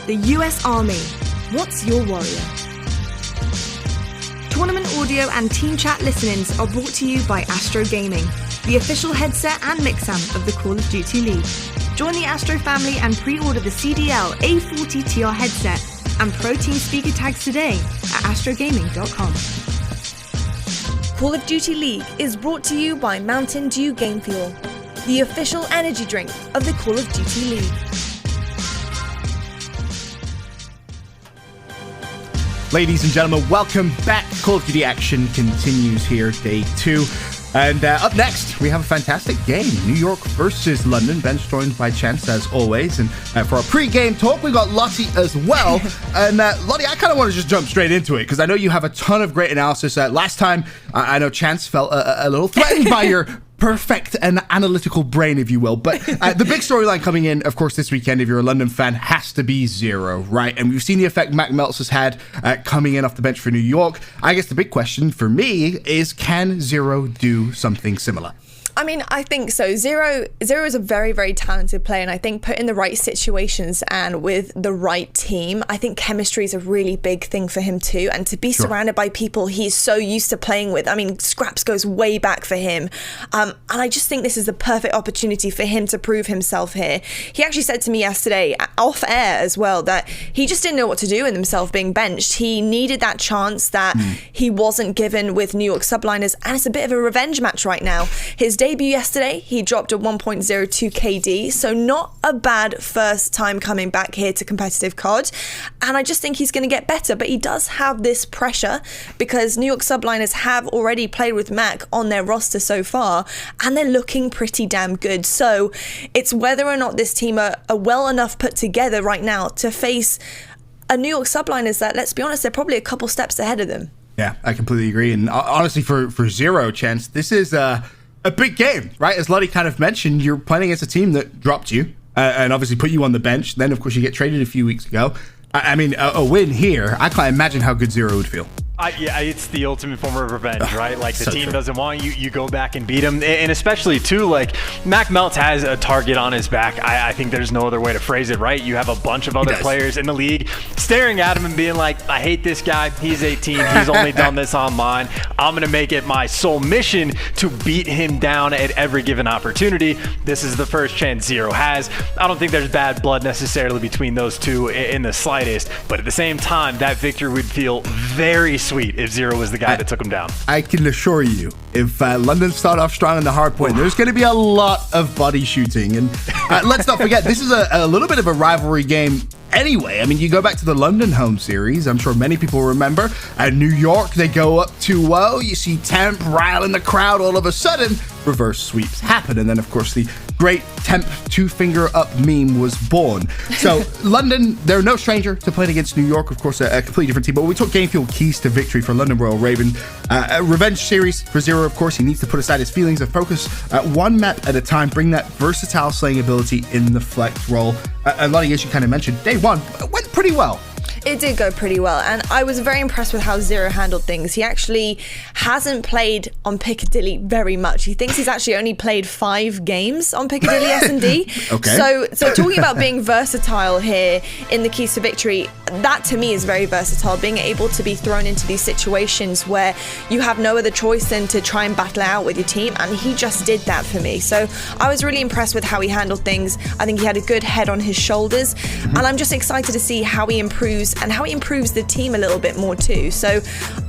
the US Army. What's your warrior? Tournament audio and team chat listen-ins are brought to you by Astro Gaming, the official headset and mix-amp of the Call of Duty League. Join the Astro family and pre-order the CDL A40TR headset and Pro Team speaker tags today at astrogaming.com. Call of Duty League is brought to you by Mountain Dew Game Fuel, the official energy drink of the Call of Duty League. Ladies and gentlemen, welcome back. Call of Duty action continues here, day 2. And up next, we have a fantastic game, New York versus London. Ben's joined by Chance, as always. And for our pre-game talk, we got Lottie as well. And Lottie, I kind of want to just jump straight into it, because I know you have a ton of great analysis. Last time, I know Chance felt a little threatened by your perfect and analytical brain, if you will. But the big storyline coming in, of course, this weekend, if you're a London fan, has to be Zero, right? And we've seen the effect Mac Meltz has had coming in off the bench for New York. I guess the big question for me is, can Zero do something similar? I mean, I think so. Zero is a very, very talented player, and I think put in the right situations and with the right team, I think chemistry is a really big thing for him too. And to be surrounded by people he's so used to playing with. I mean, Scraps goes way back for him. And I just think this is the perfect opportunity for him to prove himself here. He actually said to me yesterday, off air as well, that he just didn't know what to do with himself being benched. He needed that chance that he wasn't given with New York Subliners, and it's a bit of a revenge match right now. His debut yesterday, he dropped a 1.02 KD, so not a bad first time coming back here to competitive COD, and I just think he's going to get better, but he does have this pressure because New York Subliners have already played with Mac on their roster so far, and they're looking pretty damn good. So it's whether or not this team are well enough put together right now to face a New York Subliners that, let's be honest, they're probably a couple steps ahead of them. Yeah, I completely agree. And honestly, for Zero, Chance, this is a big game, right? As Lottie kind of mentioned, you're playing against a team that dropped you and obviously put you on the bench. Then, of course, you get traded a few weeks ago. I mean, a win here, I can't imagine how good Zero would feel. Yeah, it's the ultimate form of revenge, right? Like, the team doesn't want you, you go back and beat them. And especially, too, like, Mac Meltz has a target on his back. I think there's no other way to phrase it, right? You have a bunch of other players in the league staring at him and being like, I hate this guy. He's 18. He's only done this online. I'm going to make it my sole mission to beat him down at every given opportunity. This is the first chance Zero has. I don't think there's bad blood necessarily between those two in the slightest. But at the same time, that victory would feel very sweet if Zero was the guy that took him down. I can assure you, if London start off strong in the hard point, there's going to be a lot of body shooting. And let's not forget, this is a little bit of a rivalry game anyway. I mean, you go back to the London home series, I'm sure many people remember. New York, they go up 2-0. You see Temp riling the crowd. All of a sudden, reverse sweeps happen. And then, of course, the great Temp two-finger up meme was born. So London, they're no stranger to playing against New York. Of course, a completely different team. But when we talk game fuel keys to victory for London Royal Raven, a revenge series for Zero, of course. He needs to put aside his feelings and focus one map at a time, bring that versatile slaying ability in the flex role. And Lottie, as you kind of mentioned, day one went pretty well. It did go pretty well, and I was very impressed with how Zero handled things. He actually hasn't played on Piccadilly very much. He thinks he's actually only played 5 games on Piccadilly S&D. Okay. So talking about being versatile here in the keys to victory, that to me is very versatile, being able to be thrown into these situations where you have no other choice than to try and battle it out with your team, and he just did that for me. So I was really impressed with how he handled things. I think he had a good head on his shoulders, and I'm just excited to see how he improves and how he improves the team a little bit more too. So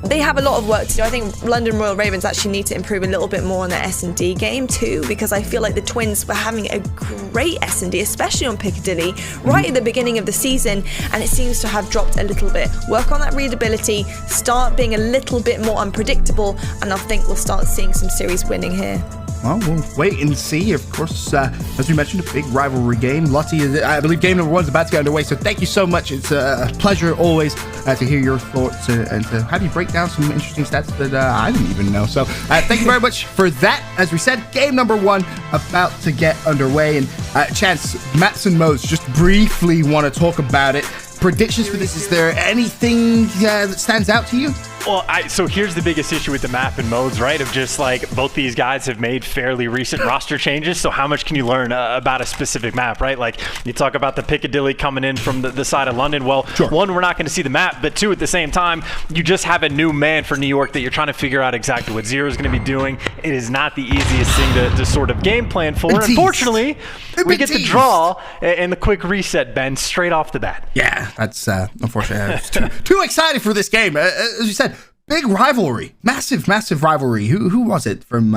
they have a lot of work to do. I think London Royal Ravens actually need to improve a little bit more on their S&D game too, because I feel like the Twins were having a great S&D, especially on Piccadilly, right at the beginning of the season, and it seems to have dropped a little bit. Work on that readability, start being a little bit more unpredictable, and I think we'll start seeing some series winning here. Well, we'll wait and see. Of course, as we mentioned, a big rivalry game. Lottie, I believe game number 1 is about to get underway, so thank you so much. It's a pleasure always to hear your thoughts and to have you break down some interesting stats that I didn't even know. So thank you very much for that. As we said, game number 1 about to get underway. And Chance, Mats and Modes, just briefly want to talk about it. Predictions for this, is there anything that stands out to you? Well, so here's the biggest issue with the map and modes, right? Of just like both these guys have made fairly recent roster changes. So how much can you learn about a specific map, right? Like you talk about the Piccadilly coming in from the side of London. Well, sure. One, we're not going to see the map, but two, at the same time, you just have a new man for New York that you're trying to figure out exactly what Zero is going to be doing. It is not the easiest thing to sort of game plan for. Unfortunately, we get the draw and the quick reset, Ben, straight off the bat. Yeah, that's unfortunately. I was too excited for this game. As you said, big rivalry, massive rivalry. Who was it from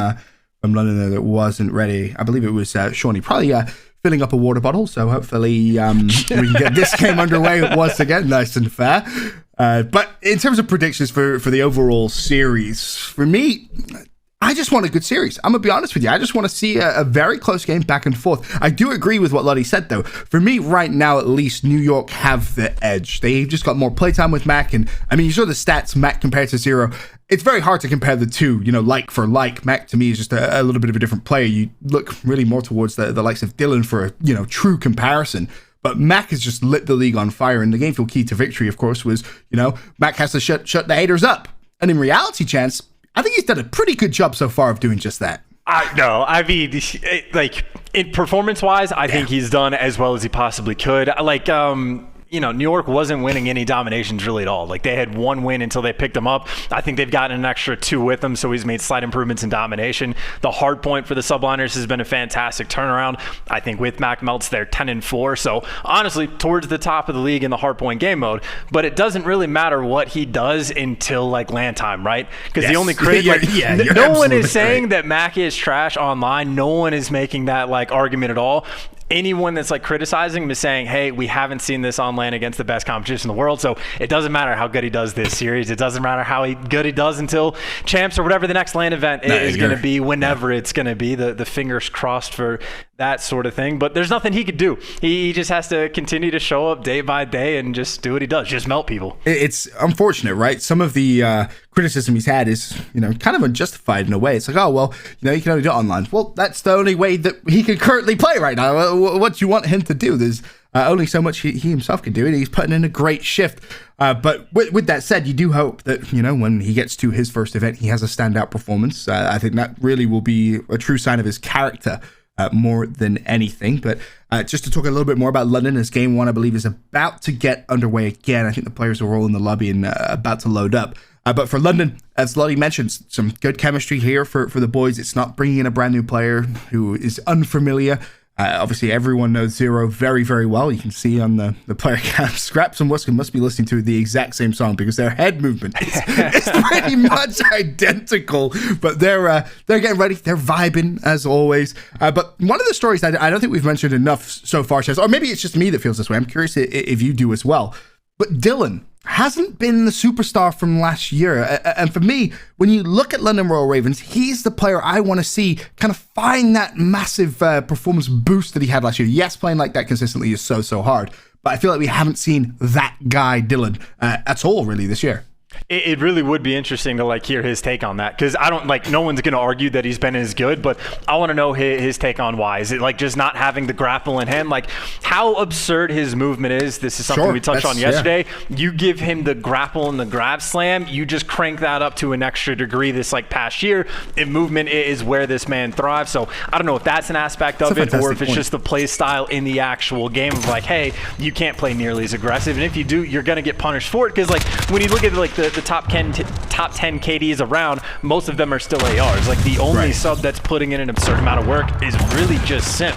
London there that wasn't ready? I believe it was Shawnee, probably filling up a water bottle. So hopefully we can get this game underway once again, nice and fair. But in terms of predictions for the overall series, for me, I just want a good series. I'm going to be honest with you. I just want to see a very close game back and forth. I do agree with what Luddy said, though. For me, right now, at least, New York have the edge. They've just got more playtime with Mac. And, I mean, you saw the stats, Mac compared to Zero. It's very hard to compare the two, like for like. Mac, to me, is just a little bit of a different player. You look really more towards the likes of Dylan for a, true comparison. But Mac has just lit the league on fire. And the game field key to victory, of course, was, Mac has to shut the haters up. And in reality, Chance, I think he's done a pretty good job so far of doing just that. I mean, like, performance-wise, I think he's done as well as he possibly could. Like, New York wasn't winning any dominations really at all. Like, they had one win until they picked him up. I think they've gotten an extra 2 with him, so he's made slight improvements in domination. The hard point for the Subliners has been a fantastic turnaround. I think with Mac Melts, they're 10-4. So, honestly, towards the top of the league in the hard point game mode. But it doesn't really matter what he does until, like, land time, right? Because the only critic, no one is saying that Mac is trash online. No one is making that, like, argument at all. Anyone that's like criticizing him is saying, hey, we haven't seen this on LAN against the best competition in the world, so it doesn't matter how good he does this series. It doesn't matter how good he does until Champs or whatever the next LAN event is going to be, whenever it's going to be. The fingers crossed for that sort of thing. But there's nothing he could do. He just has to continue to show up day by day and just do what he does, just melt people. It's unfortunate, right? Some of the criticism he's had is, kind of unjustified in a way. It's like, oh, well, you can only do it online. Well, that's the only way that he can currently play right now. What do you want him to do? There's only so much he himself can do, and he's putting in a great shift. But with that said, you do hope that, when he gets to his first event, he has a standout performance. I think that really will be a true sign of his character more than anything. But just to talk a little bit more about London, as Game 1, I believe, is about to get underway again. I think the players are all in the lobby and about to load up. But for London, as Lottie mentioned, some good chemistry here for the boys. It's not bringing in a brand new player who is unfamiliar. Obviously, everyone knows Zero very, very well. You can see on the player cam, Scraps and Wuskin must be listening to the exact same song because their head movement is pretty much identical. But they're getting ready. They're vibing, as always. But one of the stories that I don't think we've mentioned enough so far, Chaz, or maybe it's just me that feels this way. I'm curious if you do as well. But Dylan hasn't been the superstar from last year. And for me, when you look at London Royal Ravens, he's the player I want to see kind of find that massive performance boost that he had last year. Yes, playing like that consistently is so hard. But I feel like we haven't seen that guy, Dylan, at all really this year. It really would be interesting to hear his take on that, because I don't no one's going to argue that he's been as good, but I want to know his take on why. Is it just not having the grapple in hand? How absurd his movement is. This is something we touched on yesterday. Yeah. You give him the grapple and the grab slam, you just crank that up to an extra degree this past year. If movement is where this man thrives. So I don't know if that's an aspect of it, or if it's just the play style in the actual game of hey, you can't play nearly as aggressive, and if you do, you're going to get punished for it. Because when you look at the top 10 KDs around, most of them are still ARs. The only sub that's putting in an absurd amount of work is really just Simp.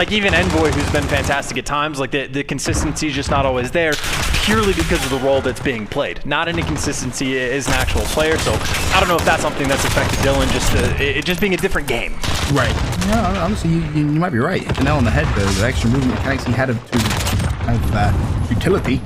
Even Envoy, who's been fantastic at times, the consistency is just not always there, purely because of the role that's being played. Not any consistency as an actual player. So I don't know if that's something that's affected Dylan, it just being a different game. Right. Yeah, honestly, you might be right. The nail on the head, though. The extra movement mechanics he had of utility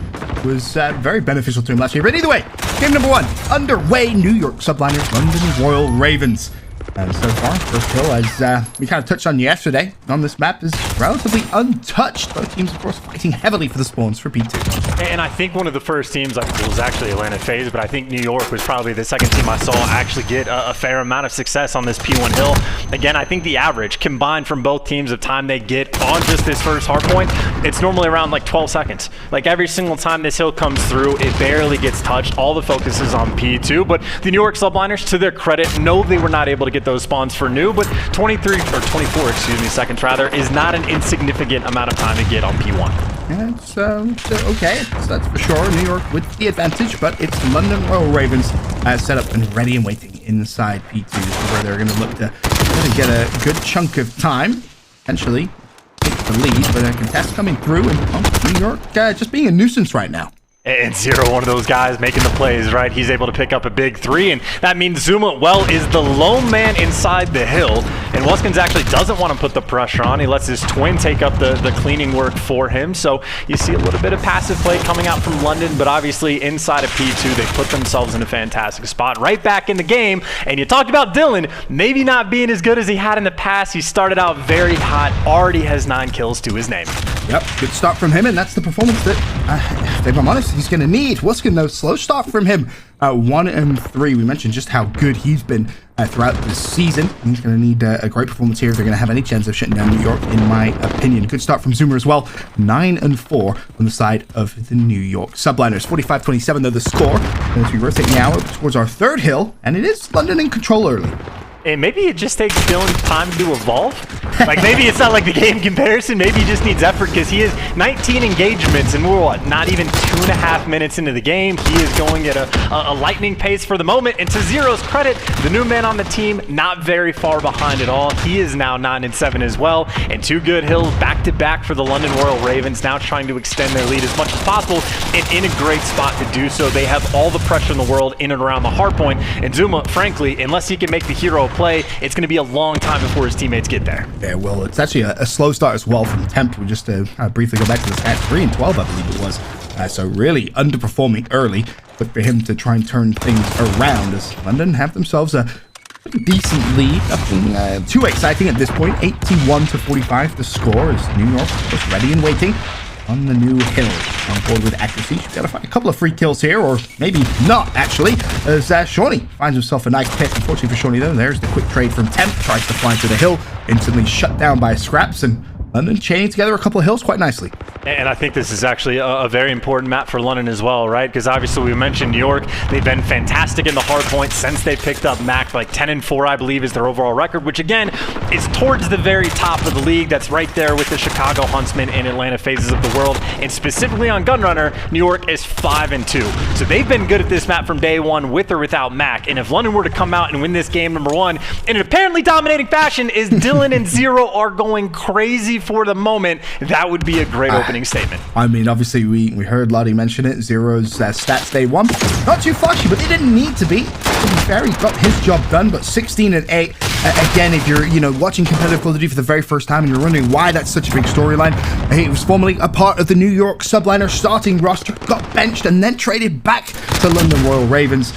was very beneficial to him last year. But either way, game number 1 underway. New York Subliners, London Royal Ravens. So far, first kill, as we kind of touched on yesterday, on this map is relatively untouched. Both teams, of course, fighting heavily for the spawns for P2. And I think one of the first teams, I think it was actually Atlanta FaZe, but I think New York was probably the second team I saw actually get a fair amount of success on this P1 hill. Again, I think the average combined from both teams of time they get on just this first hard point, it's normally around like 12 seconds. Like every single time this hill comes through, it barely gets touched. All the focus is on P2, but the New York Subliners, to their credit, know they were not able to get those spawns for new, but 24 seconds rather, is not an insignificant amount of time to get on P1. Yeah, it's okay, that's for sure. New York with the advantage, but it's London Royal Ravens set up and ready and waiting inside P2. This is where they're going to look to really get a good chunk of time, potentially take the lead, but a contest coming through, and New York just being a nuisance right now. And Zero, one of those guys making the plays, right? He's able to pick up a big 3, and that means Zuma, well, is the lone man inside the hill. And Wuskins actually doesn't want to put the pressure on. He lets his twin take up the cleaning work for him. So you see a little bit of passive play coming out from London, but obviously inside of P2, they put themselves in a fantastic spot right back in the game. And you talked about Dylan maybe not being as good as he had in the past. He started out very hot, already has 9 kills to his name. Yep, good start from him, and that's the performance that, if I'm honest, he's going to need. Wuskin, though, slow start from him. 1 and 3. We mentioned just how good he's been throughout this season. He's going to need a great performance here if they're going to have any chance of shutting down New York, in my opinion. Good start from Zoomer as well. 9 and 4 on the side of the New York Subliners. 45-27, though, the score. As we rotate now towards our third hill, and it is London in control early. And maybe it just takes Dylan time to evolve. Like maybe it's not like the game comparison. Maybe he just needs effort because he has 19 engagements and we're not even 2.5 minutes into the game. He is going at a lightning pace for the moment. And to Zero's credit, the new man on the team not very far behind at all. He is now 9 and 7 as well. And 2 good hills back to back for the London Royal Ravens, now trying to extend their lead as much as possible and in a great spot to do so. They have all the pressure in the world in and around the hard point. And Zuma, frankly, unless he can make the hero play, it's going to be a long time before his teammates get there. Yeah, well, it's actually a slow start as well from Temp. We just briefly go back to the stat, 3 and 12, I believe it was. So really underperforming early, but for him to try and turn things around as London have themselves a pretty decent lead, nothing too exciting at this point. 81-45 the score as New York was ready and waiting on the new hill. On board with accuracy, she's got to find a couple of free kills here, or maybe not, actually, as Shawnee finds himself a nice pick. Unfortunately for Shawnee, though, there's the quick trade from Temp, tries to fly to the hill, instantly shut down by Scraps, and London chaining together a couple of hills quite nicely. And I think this is actually a very important map for London as well, right? Because obviously we mentioned New York. They've been fantastic in the hard point since they picked up Mac. Like 10 and 4, I believe, is their overall record, which again is towards the very top of the league. That's right there with the Chicago Huntsmen and Atlanta FaZes of the world. And specifically on Gunrunner, New York is 5 and 2. So they've been good at this map from day one, with or without Mac. And if London were to come out and win this game number 1 in an apparently dominating fashion, is Dylan and Zero are going crazy for the moment, that would be a great opening statement. I mean, obviously, we heard Lottie mention it. Zero's stats day 1. Not too flashy, but they didn't need to be. To be fair, he got his job done, but 16 and 8. Again, if you're watching competitive Call of Duty for the very first time and you're wondering why that's such a big storyline, he was formerly a part of the New York Subliner starting roster, got benched and then traded back to London Royal Ravens.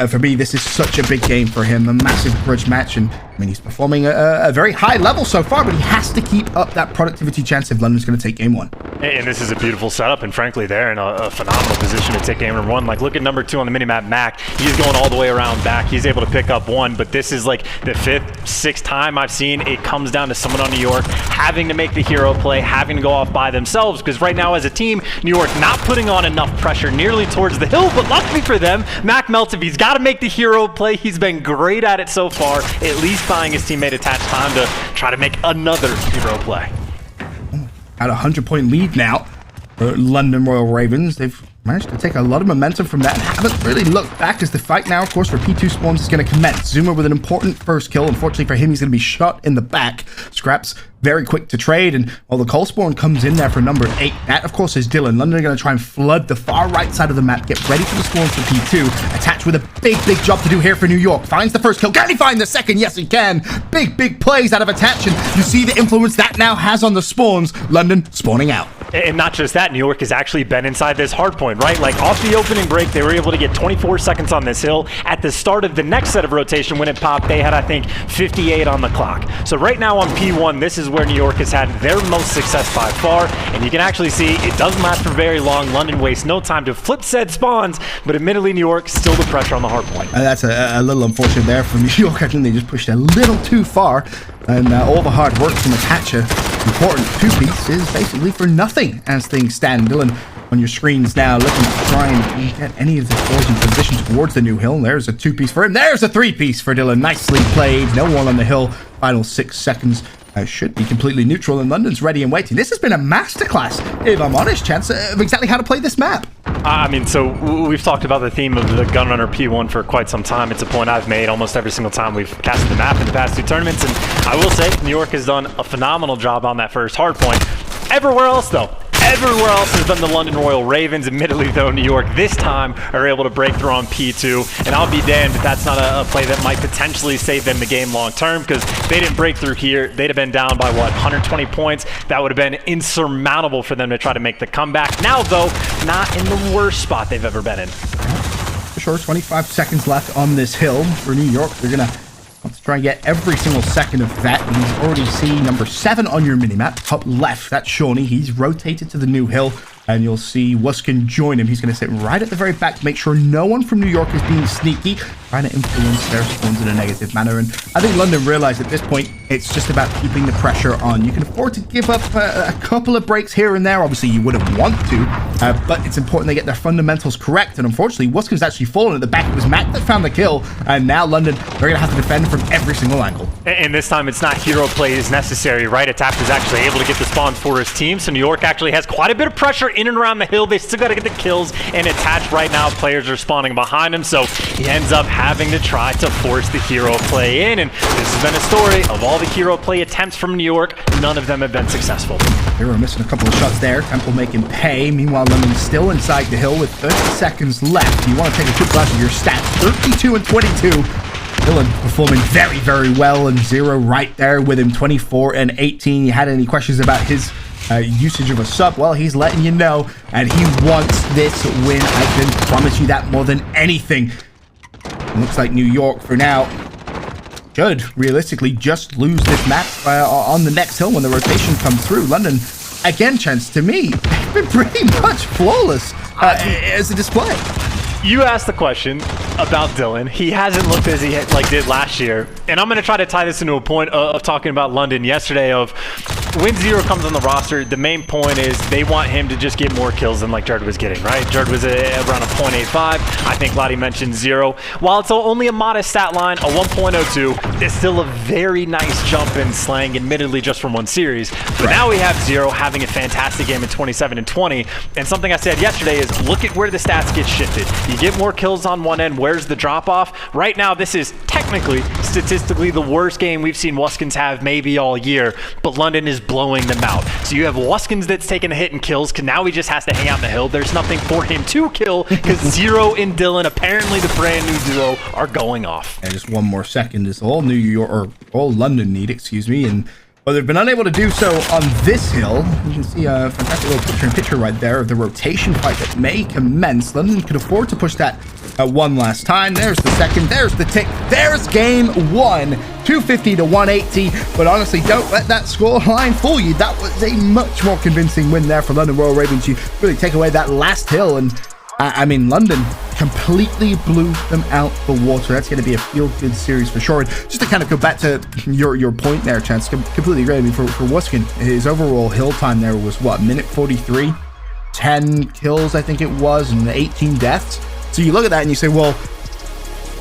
For me, this is such a big game for him, a massive grudge match, and I mean, he's performing at a very high level so far, but he has to keep up that productivity chance if London's going to take game 1. And this is a beautiful setup, and frankly, they're in a phenomenal position to take game number 1. Like, look at number 2 on the minimap, Mac. He's going all the way around back. He's able to pick up 1, but this is like the 5th, 6th time I've seen it comes down to someone on New York having to make the hero play, having to go off by themselves, because right now as a team, New York not putting on enough pressure nearly towards the hill, but luckily for them, Mac melts if he's got to make the hero play. He's been great at it so far, at least buying his teammate attached time to try to make another hero play. At a 100-point lead now for London Royal Ravens. They've managed to take a lot of momentum from that and haven't really looked back as the fight now, of course, for P2 spawns is going to commence. Zuma with an important first kill. Unfortunately for him, he's going to be shot in the back. Scraps very quick to trade, and while the cold spawn comes in there for number 8, that of course is Dylan. London are going to try and flood the far right side of the map, get ready for the spawns for P2. Attached with a big job to do here for New York. Finds the first kill. Can he find the second? Yes, he can. Big plays out of Attach, and you see the influence that now has on the spawns. London spawning out. And not just that, New York has actually been inside this hard point, right? Like off the opening break, they were able to get 24 seconds on this hill. At the start of the next set of rotation, when it popped, they had, I think, 58 on the clock. So right now on P1, this is where New York has had their most success by far. And you can actually see it doesn't last for very long. London wastes no time to flip said spawns, but admittedly, New York still the pressure on the hard point. That's a little unfortunate there for New York. I think they just pushed a little too far. And all the hard work from the catcher, important two-piece, is basically for nothing as things stand. Dylan, on your screens now, looking to try and get any of the fours in position towards the new hill. There's a two-piece for him. There's a three-piece for Dylan. Nicely played. No one on the hill. Final 6 seconds. Should be completely neutral, and London's ready and waiting. This has been a masterclass, if I'm honest, Chance, of exactly how to play this map. I mean, so we've talked about the theme of the Gunrunner P1 for quite some time. It's a point I've made almost every single time we've casted the map in the past 2 tournaments, and I will say New York has done a phenomenal job on that first hard point. Everywhere else, though, everywhere else has been the London Royal Ravens. Admittedly, though, New York this time are able to break through on P2. And I'll be damned if that's not a play that might potentially save them the game long term, because if they didn't break through here, they'd have been down by, what, 120 points? That would have been insurmountable for them to try to make the comeback. Now, though, not in the worst spot they've ever been in. For sure, 25 seconds left on this hill for New York. They're going to want to try and get every single second of that. And you already see number 7 on your minimap, top left. That's Shawnee. He's rotated to the new hill, and you'll see Wuskin join him. He's going to sit right at the very back to make sure no one from New York is being sneaky, trying to influence their spawns in a negative manner. And I think London realized at this point it's just about keeping the pressure on. You can afford to give up a couple of breaks here and there. Obviously, you wouldn't want to, but it's important they get their fundamentals correct. And unfortunately, Wuskin's actually fallen at the back. It was Mac that found the kill, and now London, they're going to have to defend from every single angle. And this time, it's not hero plays necessary, right? Atap is actually able to get the spawns for his team, so New York actually has quite a bit of pressure in and around the hill. They still got to get the kills, and attached right now, players are spawning behind him, so he ends up having to try to force the hero play in. And this has been a story of all the hero play attempts from New York. None of them have been successful. They were missing a couple of shots there. Temple making pay. Meanwhile, London's still inside the hill with 30 seconds left. You want to take a quick glance at your stats. 32 and 22. Dylan performing very, very well, and Zero right there with him, 24 and 18. You had any questions about his usage of a sub? Well, he's letting you know, and he wants this win. I can promise you that more than anything. It looks like New York, for now, should realistically just lose this map on the next hill when the rotation comes through. London, again, Chance, to me, they've been pretty much flawless as a display. You asked the question about Dylan. He hasn't looked as he did last year. And I'm going to try to tie this into a point of talking about London yesterday of when Zero comes on the roster, the main point is they want him to just get more kills than like Jerd was getting, right? Jerd was around a 0.85. I think Lottie mentioned Zero. While it's only a modest stat line, a 1.02, it's still a very nice jump in slang, admittedly just from one series. But now we have Zero having a fantastic game at 27 and 20. And something I said yesterday is look at where the stats get shifted. You get more kills on one end, where's the drop-off? Right now, this is technically, statistically, the worst game we've seen Wuskins have maybe all year, but London is blowing them out. So you have Wuskins that's taking a hit and kills, because now he just has to hang out in the hill. There's nothing for him to kill, because Zero and Dylan, apparently the brand new duo, are going off. And just one more second is all New York, or all London need, excuse me, and well, they've been unable to do so on this hill. You can see a fantastic little picture-in-picture right there of the rotation fight that may commence. London could afford to push that one last time. There's the second. There's the tick. There's game 1. 250 to 180. But honestly, don't let that score line fool you. That was a much more convincing win there for London Royal Ravens. You really take away that last hill, and I mean, London completely blew them out the water. That's going to be a feel-good series for sure. And just to kind of go back to your point there, Chance, completely agree. I mean, for Wuskin, his overall hill time there was, what, minute 43? 10 kills, I think it was, and 18 deaths. So you look at that and you say, well,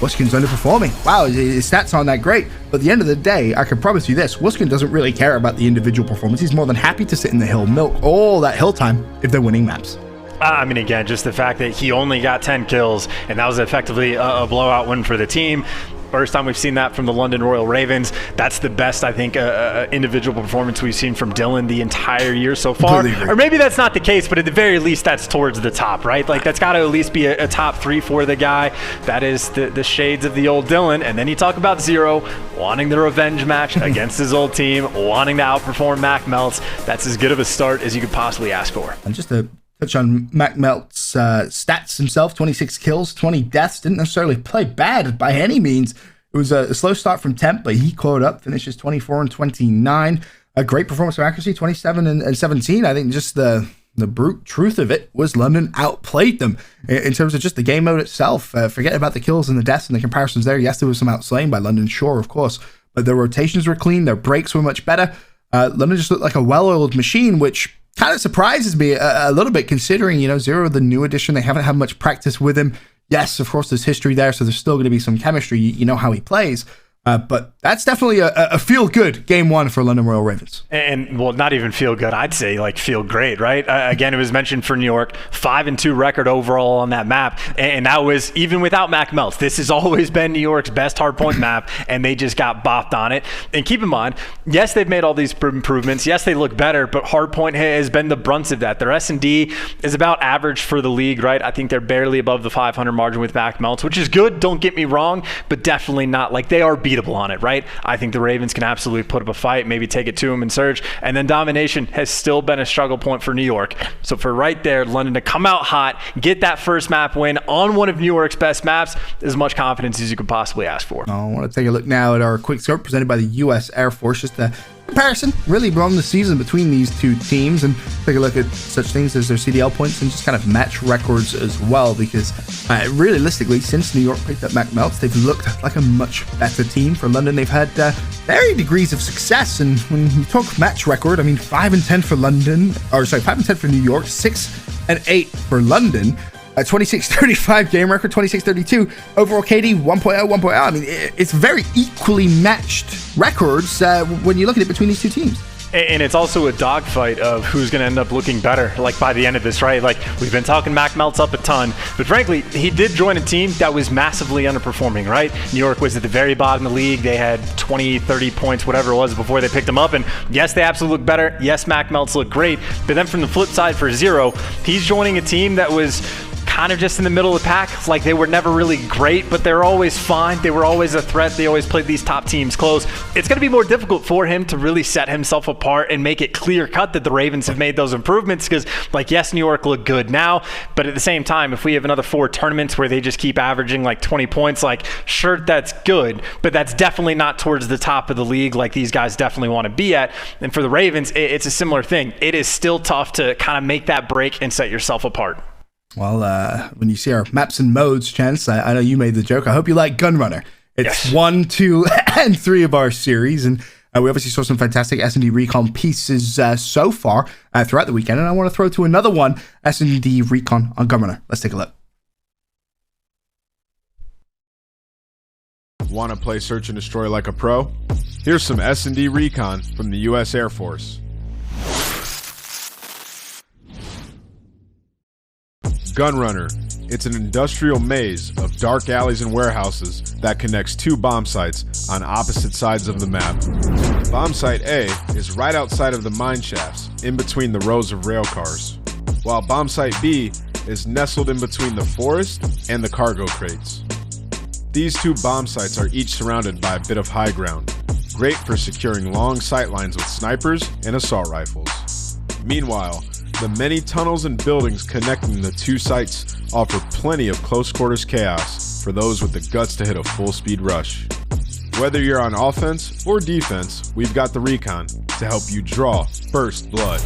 Wuskin's underperforming. Wow, his stats aren't that great. But at the end of the day, I can promise you this, Wuskin doesn't really care about the individual performance. He's more than happy to sit in the hill, milk all that hill time if they're winning maps. I mean, again, just the fact that he only got 10 kills, and that was effectively a blowout win for the team. First time we've seen that from the London Royal Ravens. That's the best, I think, individual performance we've seen from Dylan the entire year so far. Or maybe that's not the case, but at the very least, that's towards the top, right? Like, that's got to at least be a top 3 for the guy. That is the shades of the old Dylan. And then you talk about Zero wanting the revenge match against his old team, wanting to outperform Mac Melts. That's as good of a start as you could possibly ask for. And just to touch on Mac Melt's stats himself, 26 kills, 20 deaths. Didn't necessarily play bad by any means. It was a slow start from Temp, but he caught up, finishes 24 and 29. A great performance of accuracy, 27 and 17. I think just the brute truth of it was London outplayed them in terms of just the game mode itself. Forget about the kills and the deaths and the comparisons there. Yes, there was some outslaying by London, sure, of course, but their rotations were clean, their breaks were much better. London just looked like a well-oiled machine, which kind of surprises me a little bit, considering, Zero, the new addition, they haven't had much practice with him. Yes, of course, there's history there, so there's still going to be some chemistry. You know how he plays. But that's definitely a feel-good game one for London Royal Ravens. And, well, not even feel good. I'd say, like, feel great, right? Again, it was mentioned for New York, 5-2 record overall on that map. And that was even without Mac Melts. This has always been New York's best hardpoint map, and they just got bopped on it. And keep in mind, yes, they've made all these improvements. Yes, they look better, but hardpoint has been the brunt of that. Their S&D is about average for the league, right? I think they're barely above the 500 margin with Mac Melts, which is good, don't get me wrong, but definitely not. Like, they are beatable on it, right? I think the Ravens can absolutely put up a fight, maybe take it to them and surge. And then domination has still been a struggle point for New York. So for right there, London to come out hot, get that first map win on one of New York's best maps, as much confidence as you could possibly ask for. I want to take a look now at our quick scope presented by the U.S. Air Force. Just a comparison really from the season between these two teams, and take a look at such things as their CDL points and just kind of match records as well, because realistically, since New York picked up Mac Melts, they've looked like a much better team. For London, they've had varying degrees of success, and when you talk match record, I mean 5-10 for London, 5-10 for New York, 6-8 for London. 26-35 game record, 26-32 overall KD, 1.0. I mean, it's very equally matched records when you look at it between these two teams. And it's also a dogfight of who's going to end up looking better, like, by the end of this, right? Like, we've been talking Mac Melts up a ton, but frankly, he did join a team that was massively underperforming, right? New York was at the very bottom of the league. They had 20, 30 points, whatever it was, before they picked him up. And yes, they absolutely look better. Yes, Mac Melts look great. But then from the flip side for Zero, he's joining a team that was kind of just in the middle of the pack. Like, they were never really great, but they're always fine. They were always a threat. They always played these top teams close. It's going to be more difficult for him to really set himself apart and make it clear cut that the Ravens have made those improvements, because, like, yes, New York look good now, but at the same time, if we have another 4 tournaments where they just keep averaging like 20 points, like, sure, that's good, but that's definitely not towards the top of the league like these guys definitely want to be at. And for the Ravens, it's a similar thing. It is still tough to kind of make that break and set yourself apart. Well, when you see our maps and modes, Chance, I know you made the joke. I hope you like Gunrunner. It's yes. 1, 2, and 3 of our series, and we obviously saw some fantastic S&D recon pieces so far throughout the weekend, and I want to throw to another one, S&D recon on Gunrunner. Let's take a look. Want to play Search and Destroy like a pro? Here's some S&D recon from the U.S. Air Force. Gunrunner. It's an industrial maze of dark alleys and warehouses that connects 2 bomb sites on opposite sides of the map. Bomb site A is right outside of the mine shafts, in between the rows of rail cars, while bomb site B is nestled in between the forest and the cargo crates. These 2 bomb sites are each surrounded by a bit of high ground, great for securing long sight lines with snipers and assault rifles. Meanwhile, the many tunnels and buildings connecting the 2 sites offer plenty of close quarters chaos for those with the guts to hit a full speed rush. Whether you're on offense or defense, we've got the recon to help you draw first blood.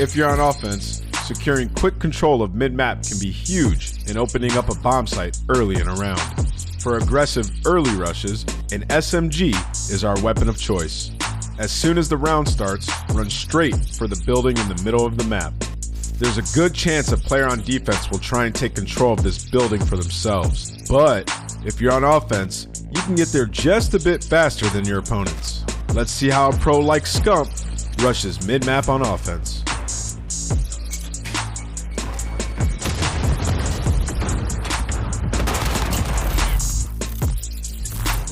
If you're on offense, securing quick control of mid-map can be huge in opening up a bomb site early in a round. For aggressive early rushes, an SMG is our weapon of choice. As soon as the round starts, run straight for the building in the middle of the map. There's a good chance a player on defense will try and take control of this building for themselves. But if you're on offense, you can get there just a bit faster than your opponents. Let's see how a pro like Scump rushes mid-map on offense.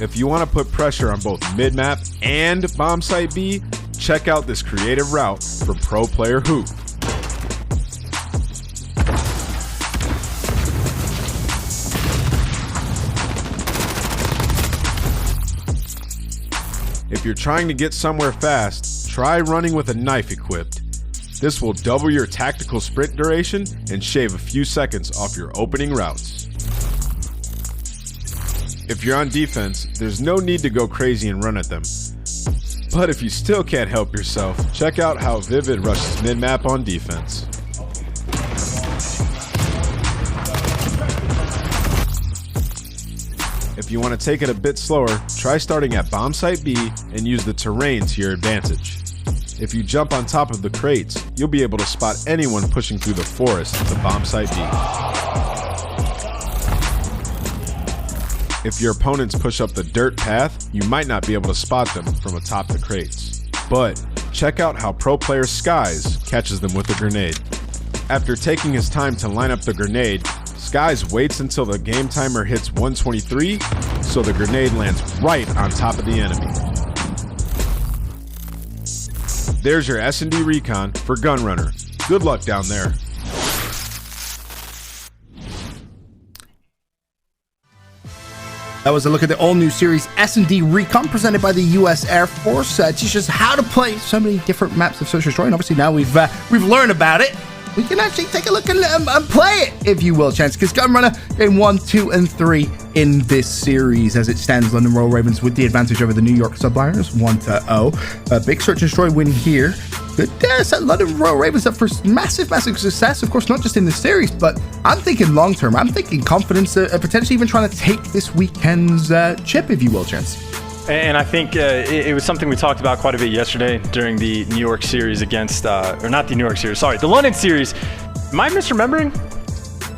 If you want to put pressure on both mid-map and bomb site B, check out this creative route for pro player Hoop. If you're trying to get somewhere fast, try running with a knife equipped. This will double your tactical sprint duration and shave a few seconds off your opening routes. If you're on defense, there's no need to go crazy and run at them. But if you still can't help yourself, check out how Vivid rushes mid-map on defense. If you want to take it a bit slower, try starting at bomb site B and use the terrain to your advantage. If you jump on top of the crates, you'll be able to spot anyone pushing through the forest to bomb site B. If your opponents push up the dirt path, you might not be able to spot them from atop the crates. But check out how pro player Skies catches them with a grenade. After taking his time to line up the grenade, Skies waits until the game timer hits 123, so the grenade lands right on top of the enemy. There's your S&D recon for Gunrunner. Good luck down there. That was a look at the all-new series S&D Recon presented by the U.S. Air Force. Teaches us how to play so many different maps of Search and Destroy, and obviously now we've learned about it. We can actually take a look and play it, if you will, Chance, because Gunrunner game 1, 2, and 3 in this series. As it stands, London Royal Ravens with the advantage over the New York Subliners, 1-0. A big Search and Destroy win here. Good set London Royal Ravens up for massive success. Of course, not just in this series, but I'm thinking long term. I'm thinking confidence, potentially even trying to take this weekend's chip, if you will, Chance. And I think it was something we talked about quite a bit yesterday during the New York series against, or not the New York series, sorry, the London series. Am I misremembering?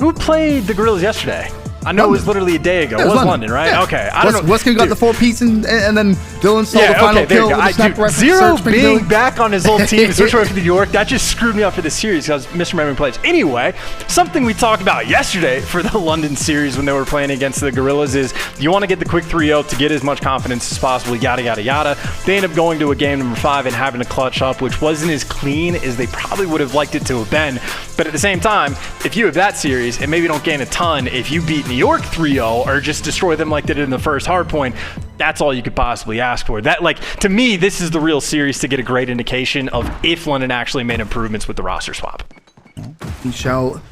Who played the Guerrillas yesterday? I know London. It was literally a day ago. It was London, right? Yeah. Okay. I don't know. Weskin got the 4-piece and then Dylan stole the final kill. Zero being back on his old team, switching for New York, that just screwed me up for the series because I was misremembering plays. Anyway, something we talked about yesterday for the London series when they were playing against the Guerrillas is you want to get the quick 3-0 to get as much confidence as possible, yada, yada, yada. They end up going to a game number 5 and having to clutch up, which wasn't as clean as they probably would have liked it to have been. But at the same time, if you have that series and maybe don't gain a ton, if you beat New York 3-0 or just destroy them like they did in the first hardpoint, that's all you could possibly ask for. That, like, to me, this is the real series to get a great indication of if London actually made improvements with the roster swap. We shall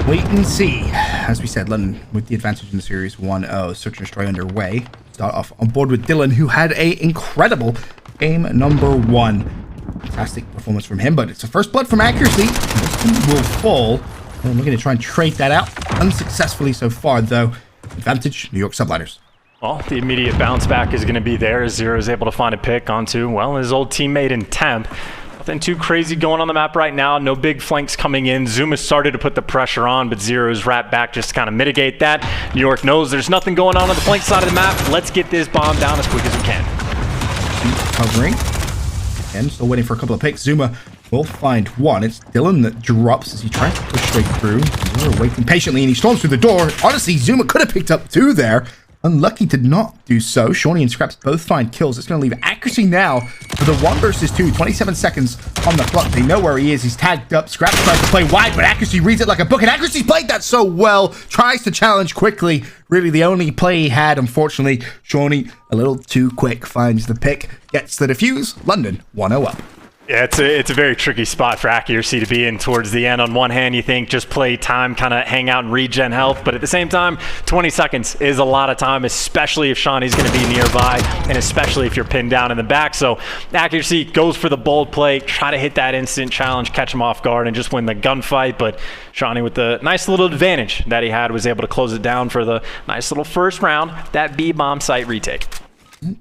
wait and see. As we said, London with the advantage in the series 1-0. Search and Destroy underway. Start off on board with Dylan, who had a incredible game number 1. Fantastic performance from him, but it's a first blood from accuracy. This will fall. And we're going to try and trade that out. Unsuccessfully so far, though. Advantage, New York Subliners. Well, the immediate bounce back is going to be there as Zero is able to find a pick onto, well, his old teammate in Temp. Nothing too crazy going on the map right now. No big flanks coming in. Zuma started to put the pressure on, but Zero's wrapped back just to kind of mitigate that. New York knows there's nothing going on the flank side of the map. Let's get this bomb down as quick as we can. Covering. And still waiting for a couple of picks. Zuma will find one. It's Dylan that drops as he tries to push straight through. Zuma waiting patiently, and he storms through the door. Honestly, Zuma could have picked up 2 there. Unlucky to not do so. Shawnee and Scraps both find kills. It's going to leave accuracy now for the 1 versus 2. 27 seconds on the clock. They know where he is. He's tagged up. Scraps tries to play wide, but accuracy reads it like a book. And accuracy played that so well. Tries to challenge quickly. Really the only play he had, unfortunately. Shawnee, a little too quick, finds the pick. Gets the defuse. London 1-0 up. Yeah, it's a very tricky spot for accuracy to be in towards the end. On one hand, you think just play time, kind of hang out and regen health, but at the same time, 20 seconds is a lot of time, especially if Shawnee's going to be nearby, and especially if you're pinned down in the back. So accuracy goes for the bold play, try to hit that instant challenge, catch him off guard, and just win the gunfight. But Shawnee, with the nice little advantage that he had, was able to close it down for the nice little first round, that B bomb site retake. Good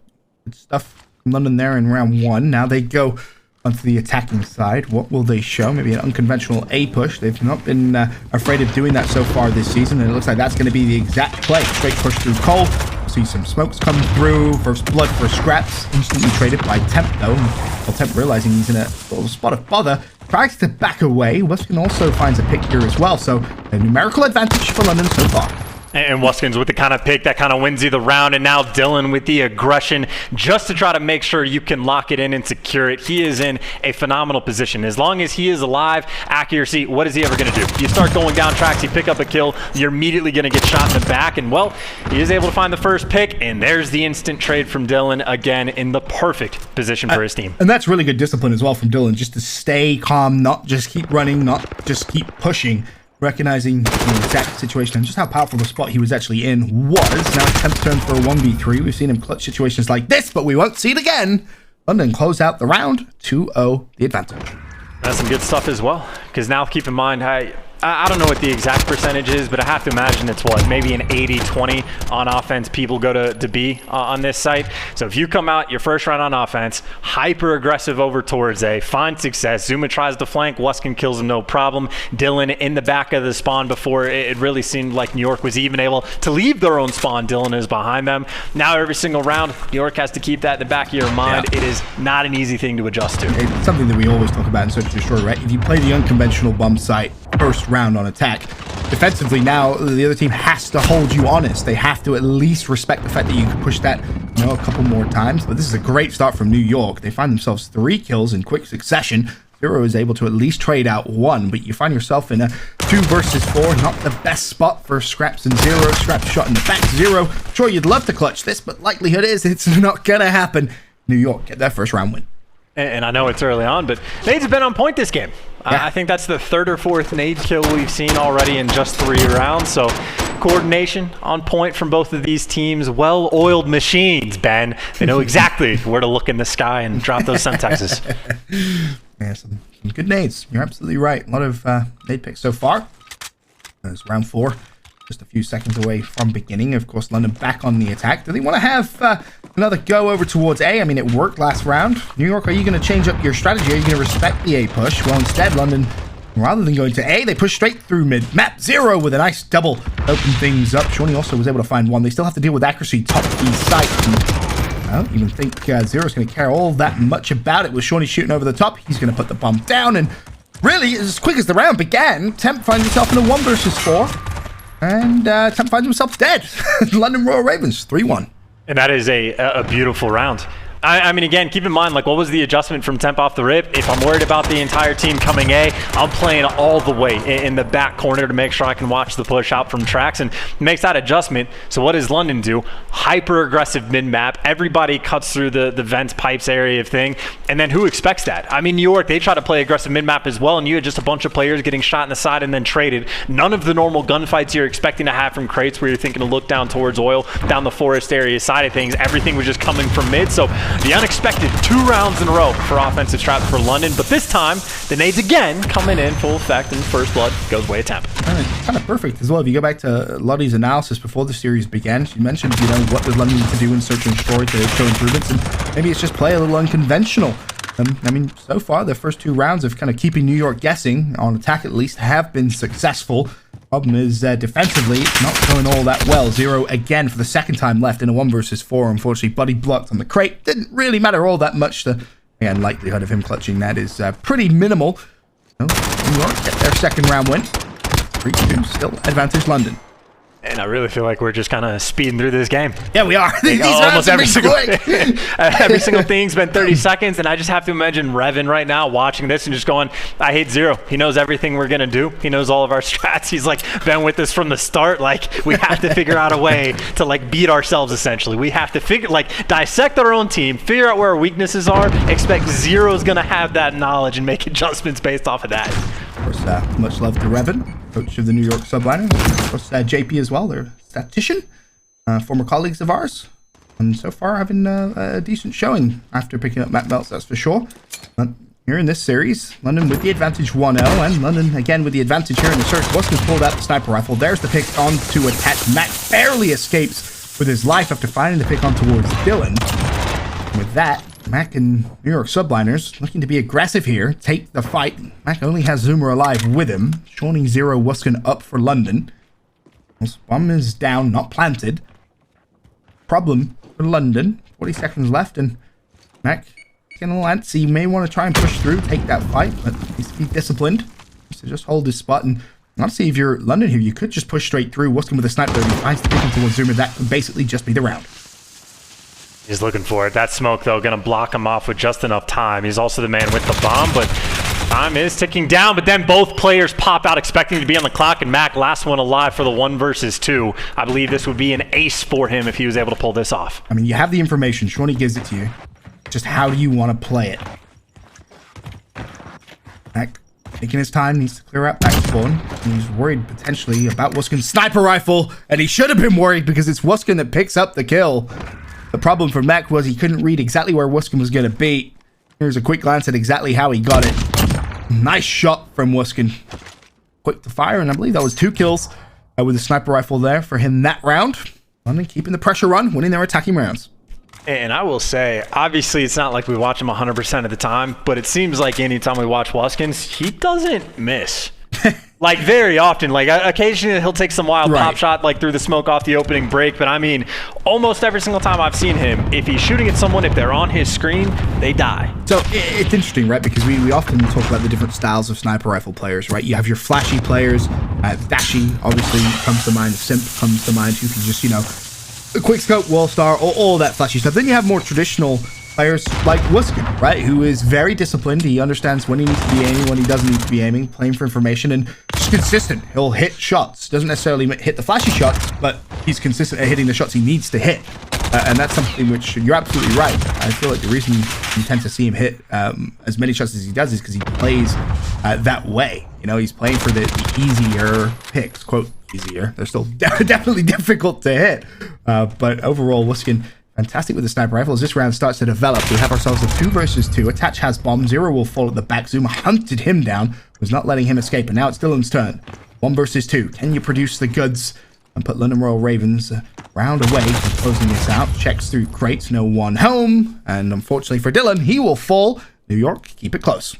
stuff from London there in round 1. Now they go onto the attacking side. What will they show? Maybe an unconventional A push. They've not been afraid of doing that so far this season, and it looks like that's going to be the exact play. Straight push through Cole. See some smokes come through. First blood for Scraps. Instantly traded by Temp, though. Well, Temp realizing he's in a little spot of bother, tries to back away. Weskin also finds a pick here as well, so a numerical advantage for London so far. And Wuskins with the kind of pick that kind of wins you the round, and now Dylan with the aggression just to try to make sure you can lock it in and secure it. He is in a phenomenal position. As long as he is alive, accuracy, what is he ever going to do? You start going down tracks, you pick up a kill, you're immediately going to get shot in the back, and well, he is able to find the first pick, and there's the instant trade from Dylan, again in the perfect position for his team. And that's really good discipline as well from Dylan, just to stay calm, not just keep running, not just keep pushing. Recognizing the exact situation and just how powerful the spot he was actually in was. Now Temp's turn for a 1v3. We've seen him clutch situations like this, but we won't see it again. London close out the round, 2-0 the advantage. That's some good stuff as well, because now keep in mind, I don't know what the exact percentage is, but I have to imagine it's what, maybe an 80-20 on offense people go to B on this site. So if you come out your first round on offense, hyper aggressive over towards A, find success, Zuma tries to flank, Wuskin kills him no problem. Dylan in the back of the spawn before it really seemed like New York was even able to leave their own spawn. Dylan is behind them. Now every single round, New York has to keep that in the back of your mind. Yeah. It is not an easy thing to adjust to. It's something that we always talk about in Search and Destroy, right? If you play the unconventional bomb site first round on attack, defensively now the other team has to hold you honest. They have to at least respect the fact that you can push that, you know, a couple more times. But this is a great start from New York. They find themselves 3 kills in quick succession. Zero is able to at least trade out 1, but you find yourself in a 2 versus 4. Not the best spot for Scraps and Zero. Scraps shot in the back. Zero, sure, you'd love to clutch this, but likelihood is it's not gonna happen. New York get their first round win. And I know it's early on, but Nade's been on point this game. Yeah. I think that's the 3rd or 4th Nade kill we've seen already in just 3 rounds. So coordination on point from both of these teams. Well-oiled machines, Ben. They know exactly where to look in the sky and drop those Semtexes. Yeah, some good nades. You're absolutely right. A lot of nade picks so far. It's round 4. Just a few seconds away from beginning. Of course, London back on the attack. Do they want to have another go over towards A? I mean, it worked last round. New York, are you going to change up your strategy? Are you going to respect the A push? Well, instead, London, rather than going to A, they push straight through mid. Map Zero with a nice double. Open things up. Shawnee also was able to find 1. They still have to deal with accuracy top of the site. And I don't even think Zero's going to care all that much about it. With Shawnee shooting over the top, he's going to put the bomb down. And really, as quick as the round began, Temp finds himself in a 1 versus 4. And Temp finds himself dead. London Royal Ravens, 3-1. And that is a beautiful round. I mean, again, keep in mind, like, what was the adjustment from Temp off the rip? If I'm worried about the entire team coming A, I'm playing all the way in the back corner to make sure I can watch the push out from tracks and makes that adjustment. So what does London do? Hyper-aggressive mid-map. Everybody cuts through the vents, pipes area thing. And then who expects that? I mean, New York, they try to play aggressive mid-map as well, and you had just a bunch of players getting shot in the side and then traded. None of the normal gunfights you're expecting to have from crates where you're thinking to look down towards oil, down the forest area side of things. Everything was just coming from mid. So the unexpected 2 rounds in a row for offensive traps for London, but this time the nades again coming in full effect, and first blood goes way to Temp. Kind of perfect as well. If you go back to Lottie's analysis before the series began, she mentioned, you know, what does London need to do in Search and Destroy to show improvements, and maybe it's just play a little unconventional. I mean, so far the first 2 rounds of kind of keeping New York guessing on attack at least have been successful. Problem is, defensively, it's not going all that well. Zero again for the 2nd time left in a 1 versus 4. Unfortunately, buddy blocked on the crate. Didn't really matter all that much. The likelihood of him clutching that is pretty minimal. So, New York get their 2nd round win. 3-2, still advantage London. And I really feel like we're just kind of speeding through this game. Yeah, we are. These almost every single every single thing's been 30 seconds, and I just have to imagine Revan right now watching this and just going, I hate Zero. He knows everything we're going to do. He knows all of our strats. He's like been with us from the start. Like, we have to figure out a way to like beat ourselves, essentially. We have to dissect our own team, figure out where our weaknesses are, expect Zero's going to have that knowledge and make adjustments based off of that. Of course, much love to Revan, coach of the New York Subliners. Of course, JP as well, their statistician, former colleagues of ours. And so far, having a decent showing after picking up Matt Meltz, that's for sure. But here in this series, London with the advantage 1-0, and London again with the advantage here in the search. Wuskins pulled out the sniper rifle. There's the pick on to attach. Mac barely escapes with his life after finding the pick on towards Dylan. With that, Mac and New York Subliners looking to be aggressive here, take the fight. Mac only has Zoomer alive with him. Shawnee Zero Wuskin up for London. This bomb is down, not planted. Problem for London. 40 seconds left, and Mac getting a little antsy. He may want to try and push through, take that fight, but needs to be disciplined. So just hold his spot, and Honestly, if you're London here, you could just push straight through. Wuskin with a sniper, he finds the pick towards Zuma. That could basically just be the round. He's looking for it. That smoke, though, going to block him off with just enough time. He's also the man with the bomb, but time is ticking down. But then both players pop out expecting to be on the clock, and Mac, last one alive for the 1 versus 2. I believe this would be an ace for him if he was able to pull this off. I mean, you have the information. Shawnee gives it to you. Just how do you want to play it? Mac taking his time, needs to clear out back spawn. He's worried potentially about Wuskin's sniper rifle, and he should have been worried because it's Wuskin that picks up the kill. The problem for Mac was he couldn't read exactly where Wuskin was going to be. Here's a quick glance at exactly how he got it. Nice shot from Wuskin. Quick to fire, and I believe that was 2 kills with a sniper rifle there for him that round. London keeping the pressure on, winning their attacking rounds. And I will say, obviously, it's not like we watch him 100% of the time, but it seems like anytime we watch Wuskins, he doesn't miss. Like, very often. Like, occasionally he'll take some wild pop shot, like, through the smoke off the opening break. But, I mean, almost every single time I've seen him, if he's shooting at someone, if they're on his screen, they die. So, it's interesting, right? Because we often talk about the different styles of sniper rifle players, right? You have your flashy players. Dashy, obviously, comes to mind. Simp comes to mind, who can just, you know, a quick scope, wall star, all that flashy stuff. Then you have more traditional players like Wuskin, right? Who is very disciplined. He understands when he needs to be aiming, when he doesn't need to be aiming, playing for information, and just consistent. He'll hit shots. Doesn't necessarily hit the flashy shots, but he's consistent at hitting the shots he needs to hit. And that's something which you're absolutely right. I feel like the reason you tend to see him hit as many shots as he does is because he plays that way. You know, he's playing for the easier picks, quote, easier. They're still definitely difficult to hit. But overall, Wuskin, fantastic with the sniper rifle. As this round starts to develop, we have ourselves a 2 versus 2. Attach has bomb. Zero will fall at the back. Zuma hunted him down, was not letting him escape. And now it's Dylan's turn. 1 versus 2. Can you produce the goods and put London Royal Ravens round away from closing this out? Checks through crates. No one home. And unfortunately for Dylan, he will fall. New York, keep it close.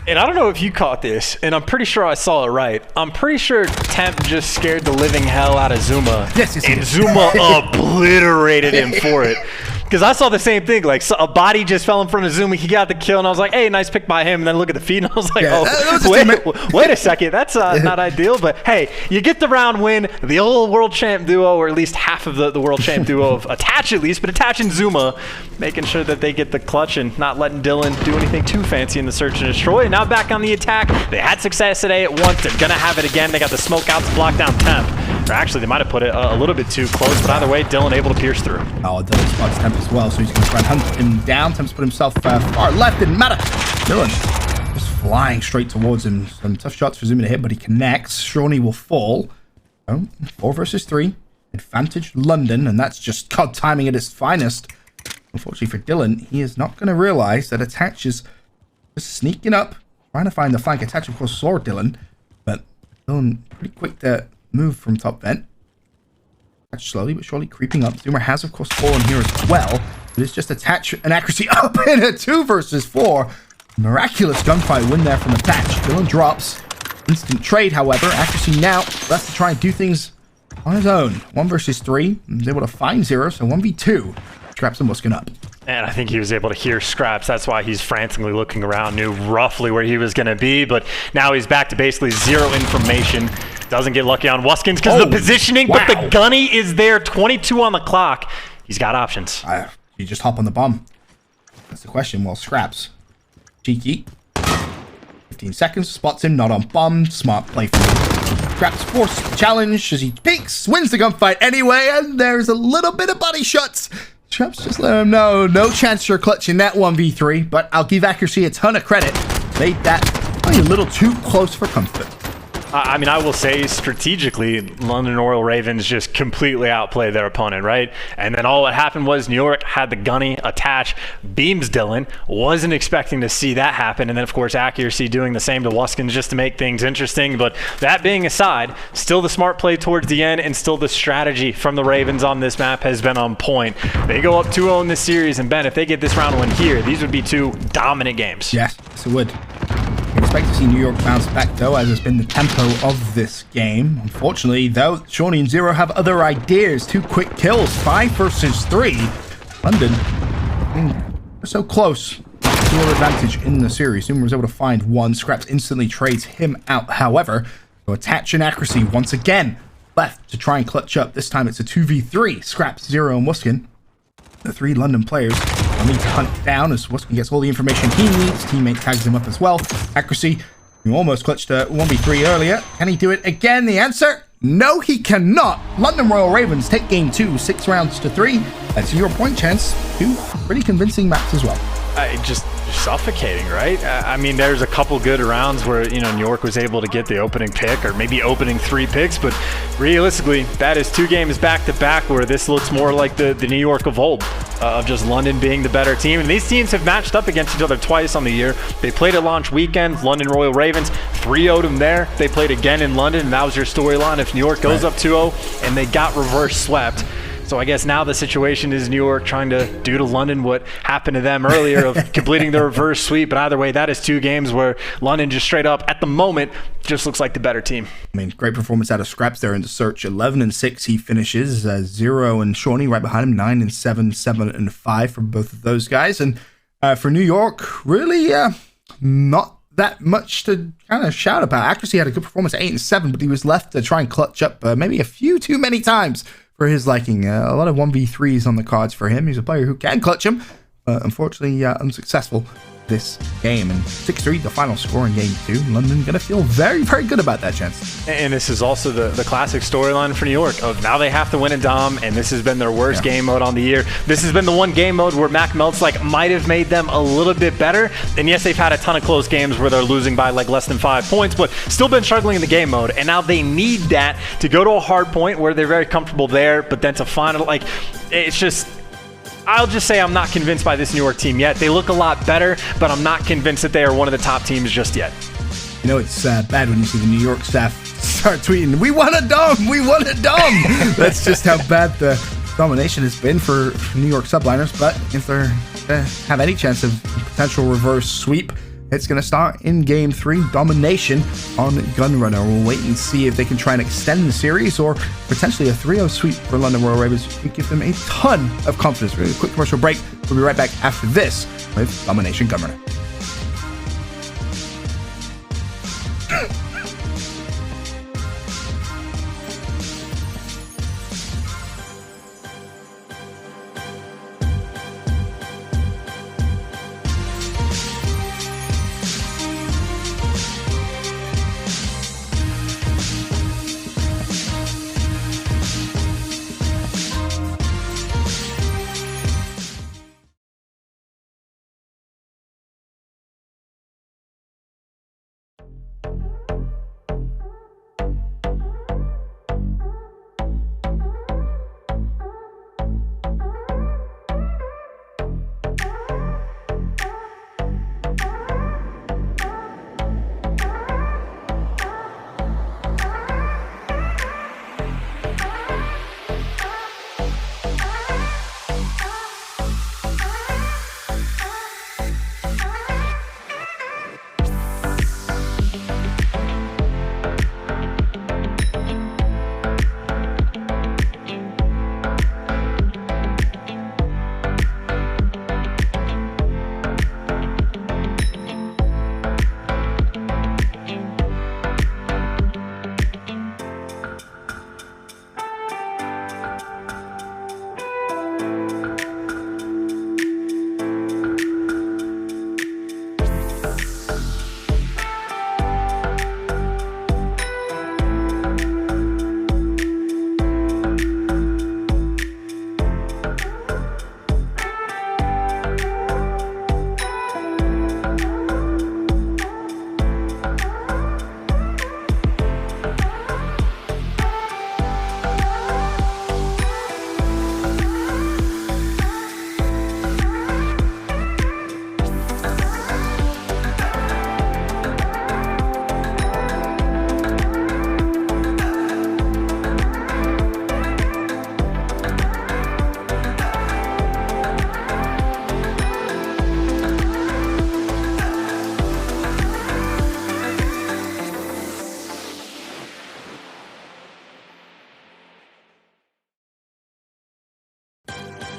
And I don't know if you caught this, and I'm pretty sure I saw it right. I'm pretty sure Temp just scared the living hell out of Zuma. Yes, and Zuma obliterated him for it. Because I saw the same thing. Like, so a body just fell in front of Zuma. He got the kill, and I was like, hey, nice pick by him. And then look at the feed, and I was like, wait a second. That's not ideal. But, hey, you get the round win. The old world champ duo, or at least half of the world champ duo of Attach at least, but Attach and Zuma, making sure that they get the clutch and not letting Dylan do anything too fancy in the search and destroy. And now back on the attack. They had success today at once. They're going to have it again. They got the smoke out to block down Temp. Or actually, they might have put it a little bit too close, but either way, Dylan able to pierce through. Oh, Dylan spots Temp as well, so he's going to try and hunt him down. Temp's put himself far left, didn't matter. Dylan just flying straight towards him. Some tough shots for Zuma to hit, but he connects. Shawnee will fall. 4 versus 3. Advantage London, and that's just COD timing at its finest. Unfortunately for Dylan, he is not going to realize that Attach is just sneaking up, trying to find the flank. Attach, of course, saw Dylan, but Dylan pretty quick to move from top vent. Slowly but surely creeping up. Zoomer has, of course, fallen here as well. But it's just Attach and accuracy up in a 2 versus 4. Miraculous gunfight win there from Attach. Dylan drops. Instant trade, however. Accuracy now left to try and do things on his own. 1 versus 3. He's able to find Zero, so 1v2. Scraps and Wuskin up. And I think he was able to hear Scraps. That's why he's frantically looking around, knew roughly where he was going to be. But now he's back to basically 0 information. Doesn't get lucky on Wuskins because of the positioning, but the gunny is there. 22 on the clock. He's got options. You just hop on the bomb. That's the question. Well, Scraps. Cheeky. 15 seconds. Spots him. Not on bomb. Smart play from him. Scraps force challenge as he peeks. Wins the gunfight anyway. And there's a little bit of body shots. Scraps just let him know. No chance you're clutching that 1v3. But I'll give accuracy a ton of credit. Made that probably a little too close for comfort. I mean, I will say strategically, London Royal Ravens just completely outplayed their opponent, right? And then all that happened was New York had the gunny Attach, beams Dylan. Wasn't expecting to see that happen. And then, of course, accuracy doing the same to Wuskins just to make things interesting. But that being aside, still the smart play towards the end and still the strategy from the Ravens on this map has been on point. They go up 2-0 in this series. And, Ben, if they get this round win here, these would be 2 dominant games. Yes, it would. Expect to see New York bounce back, though, as has been the tempo of this game. Unfortunately, though, Shawnee and Zero have other ideas. 2 quick kills, 5 versus 3. London, we're so close to your advantage in the series. Zuma was able to find 1. Scraps instantly trades him out. However, So attach and accuracy once again left to try and clutch up. This time it's a 2v3. Scraps, Zero, and Wuskin. The 3 London players need to hunt down as Wuskin gets all the information he needs. Teammate tags him up as well. Accuracy, he almost clutched a 1v3 earlier. Can he do it again? The answer, no, he cannot. London Royal Ravens take game 2, 6 rounds to 3. That's your point chance. 2 pretty convincing maps as well. Just suffocating, right? I mean, there's a couple good rounds where, you know, New York was able to get the opening pick or maybe opening 3 picks, but realistically, that is 2 games back-to-back where this looks more like the New York of old, of just London being the better team. And these teams have matched up against each other twice on the year. They played at launch weekend, London Royal Ravens, 3-0'd them there. They played again in London, and that was your storyline. If New York goes up 2-0 and they got reverse swept, so I guess now the situation is New York trying to do to London what happened to them earlier of completing the reverse sweep. But either way, that is 2 games where London just straight up, at the moment, just looks like the better team. I mean, great performance out of Scraps there in the search. 11-6 he finishes. Zero and Shawnee right behind him. 9-7, 7-5 for both of those guys. And for New York, really not that much to kind of shout about. Accuracy had a good performance at 8-7, but he was left to try and clutch up maybe a few too many times for his liking. A lot of 1v3s on the cards for him. He's a player who can clutch him, but unfortunately unsuccessful this game. And 6-3, the final score in game 2. London going to feel very, very good about that chance. And this is also the classic storyline for New York of now they have to win a Dom, and this has been their worst game mode on the year. This has been the one game mode where Mac Melt's might have made them a little bit better. And yes, they've had a ton of close games where they're losing by less than 5 points, but still been struggling in the game mode. And now they need that to go to a hard point where they're very comfortable there, but then to final, it's just, I'll just say I'm not convinced by this New York team yet. They look a lot better, but I'm not convinced that they are one of the top teams just yet. You know, it's bad when you see the New York staff start tweeting, "We won a Dom! We won a Dom!" That's just how bad the domination has been for New York Subliners. But if they're have any chance of potential reverse sweep, it's going to start in game 3, domination on Gunrunner. We'll wait and see if they can try and extend the series, or potentially a 3-0 sweep for London Royal Ravens could give them a ton of confidence. Really quick commercial break. We'll be right back after this with Domination Gunrunner.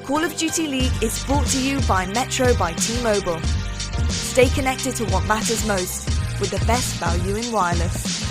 Call of Duty League is brought to you by Metro by T-Mobile. Stay connected to what matters most with the best value in wireless.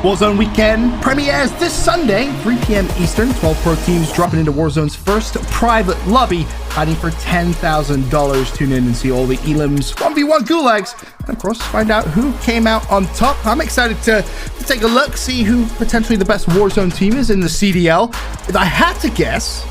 Warzone weekend premieres this Sunday, 3 p.m. Eastern. 12 pro teams dropping into Warzone's first private lobby, fighting for $10,000. Tune in and see all the elims, 1v1 gulags, and of course, find out who came out on top. I'm excited to take a look, see who potentially the best Warzone team is in the CDL. If I had to guess,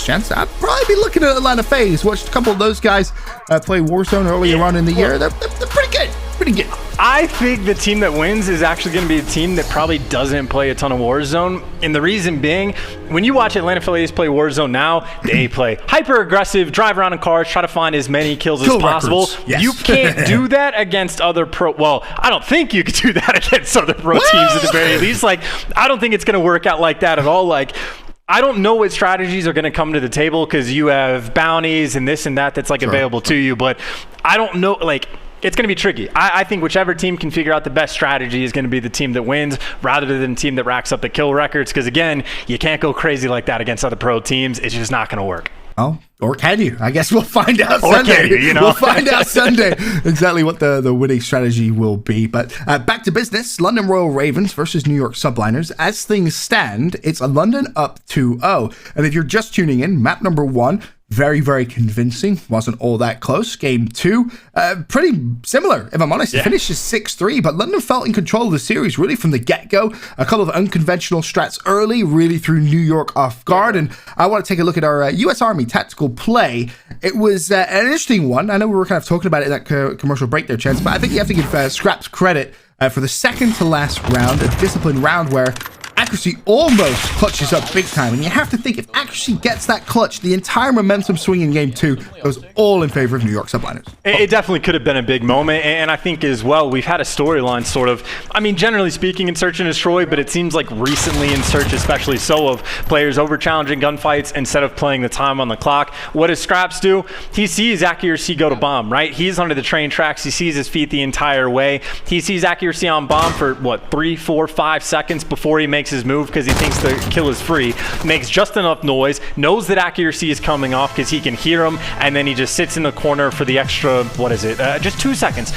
Chance, I'd probably be looking at Atlanta FaZe. Watched a couple of those guys play Warzone earlier on in the year. They're pretty good. Pretty good. I think the team that wins is actually going to be a team that probably doesn't play a ton of Warzone. And the reason being, when you watch Atlanta FaZe play Warzone now, they play hyper aggressive, drive around in cars, try to find as many kills as possible. Yes. You can't do that against other pro. Well, I don't think you could do that against other pro teams at the very least. Like, I don't think it's going to work out like that at all. Like, I don't know what strategies are going to come to the table because you have bounties and this and that that's like available to you. But I don't know, like, it's going to be tricky. I think whichever team can figure out the best strategy is going to be the team that wins rather than the team that racks up the kill records. Because, again, you can't go crazy like that against other pro teams. It's just not going to work. Oh, or can you? I guess we'll find out Sunday. We'll find out Sunday exactly what the winning strategy will be. But back to business. London Royal Ravens versus New York Subliners. As things stand, it's a London up 2-0. And if you're just tuning in, map number 1, very, very convincing. Wasn't all that close. Game 2, pretty similar, if I'm honest. It finishes 6-3, but London felt in control of the series really from the get-go. A couple of unconventional strats early really threw New York off guard. And I want to take a look at our U.S. Army tactical play. It was an interesting one. I know we were kind of talking about it in that commercial break there, Chance, but I think you have to give Scraps credit for the second to last round, a disciplined round where accuracy almost clutches up big time, and you have to think if accuracy gets that clutch, the entire momentum swing in game 2 goes all in favor of New York Subliners. It definitely could have been a big moment, and I think as well we've had a storyline sort of, I mean, generally speaking in Search and Destroy, but it seems like recently in Search especially so, of players over challenging gunfights instead of playing the time on the clock. What does Scraps do? He sees accuracy go to bomb, right? He's under the train tracks, he sees his feet the entire way, he sees accuracy on bomb for what, 3, 4, 5 seconds before he makes his move because he thinks the kill is free, makes just enough noise, knows that accuracy is coming off because he can hear him, and then he just sits in the corner for the extra, what is it, just 2 seconds,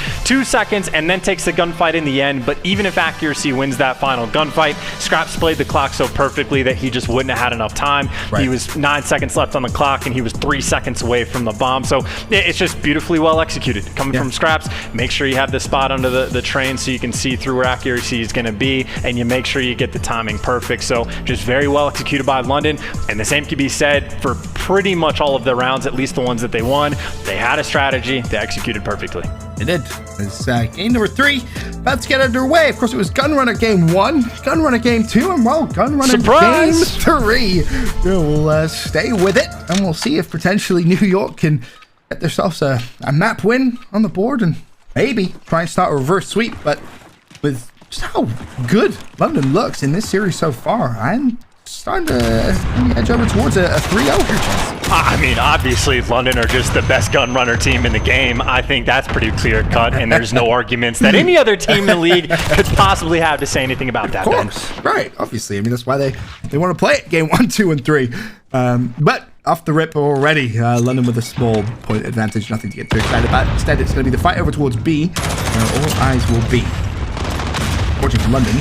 and then takes the gunfight in the end. But even if accuracy wins that final gunfight, Scraps played the clock so perfectly that he just wouldn't have had enough time. Right. He was 9 seconds left on the clock and he was 3 seconds away from the bomb. So it's just beautifully well executed. Coming from Scraps, make sure you have the spot under the train so you can see through where accuracy is going to be, and you make sure you get the timing perfect. So just very well executed by London, and the same can be said for pretty much all of their rounds, at least the ones that they won. They had a strategy, they executed perfectly. They did. It's game number 3 about to get underway. Of course, it was Gunrunner game 1, Gunrunner game 2, and well, Gunrunner game 3. We'll stay with it, and we'll see if potentially New York can get themselves a map win on the board and maybe try and start a reverse sweep. But with just how good London looks in this series so far, I'm starting to edge over towards a 3-0 here, Chance. I mean, obviously, London are just the best gun runner team in the game. I think that's pretty clear cut, and there's no arguments that any other team in the league could possibly have to say anything about that. Of course, right, obviously. I mean, that's why they want to play it game 1, 2, and 3. But off the rip already, London with a small point advantage, nothing to get too excited about. Instead, it's going to be the fight over towards B, where all eyes will be. Watching from London,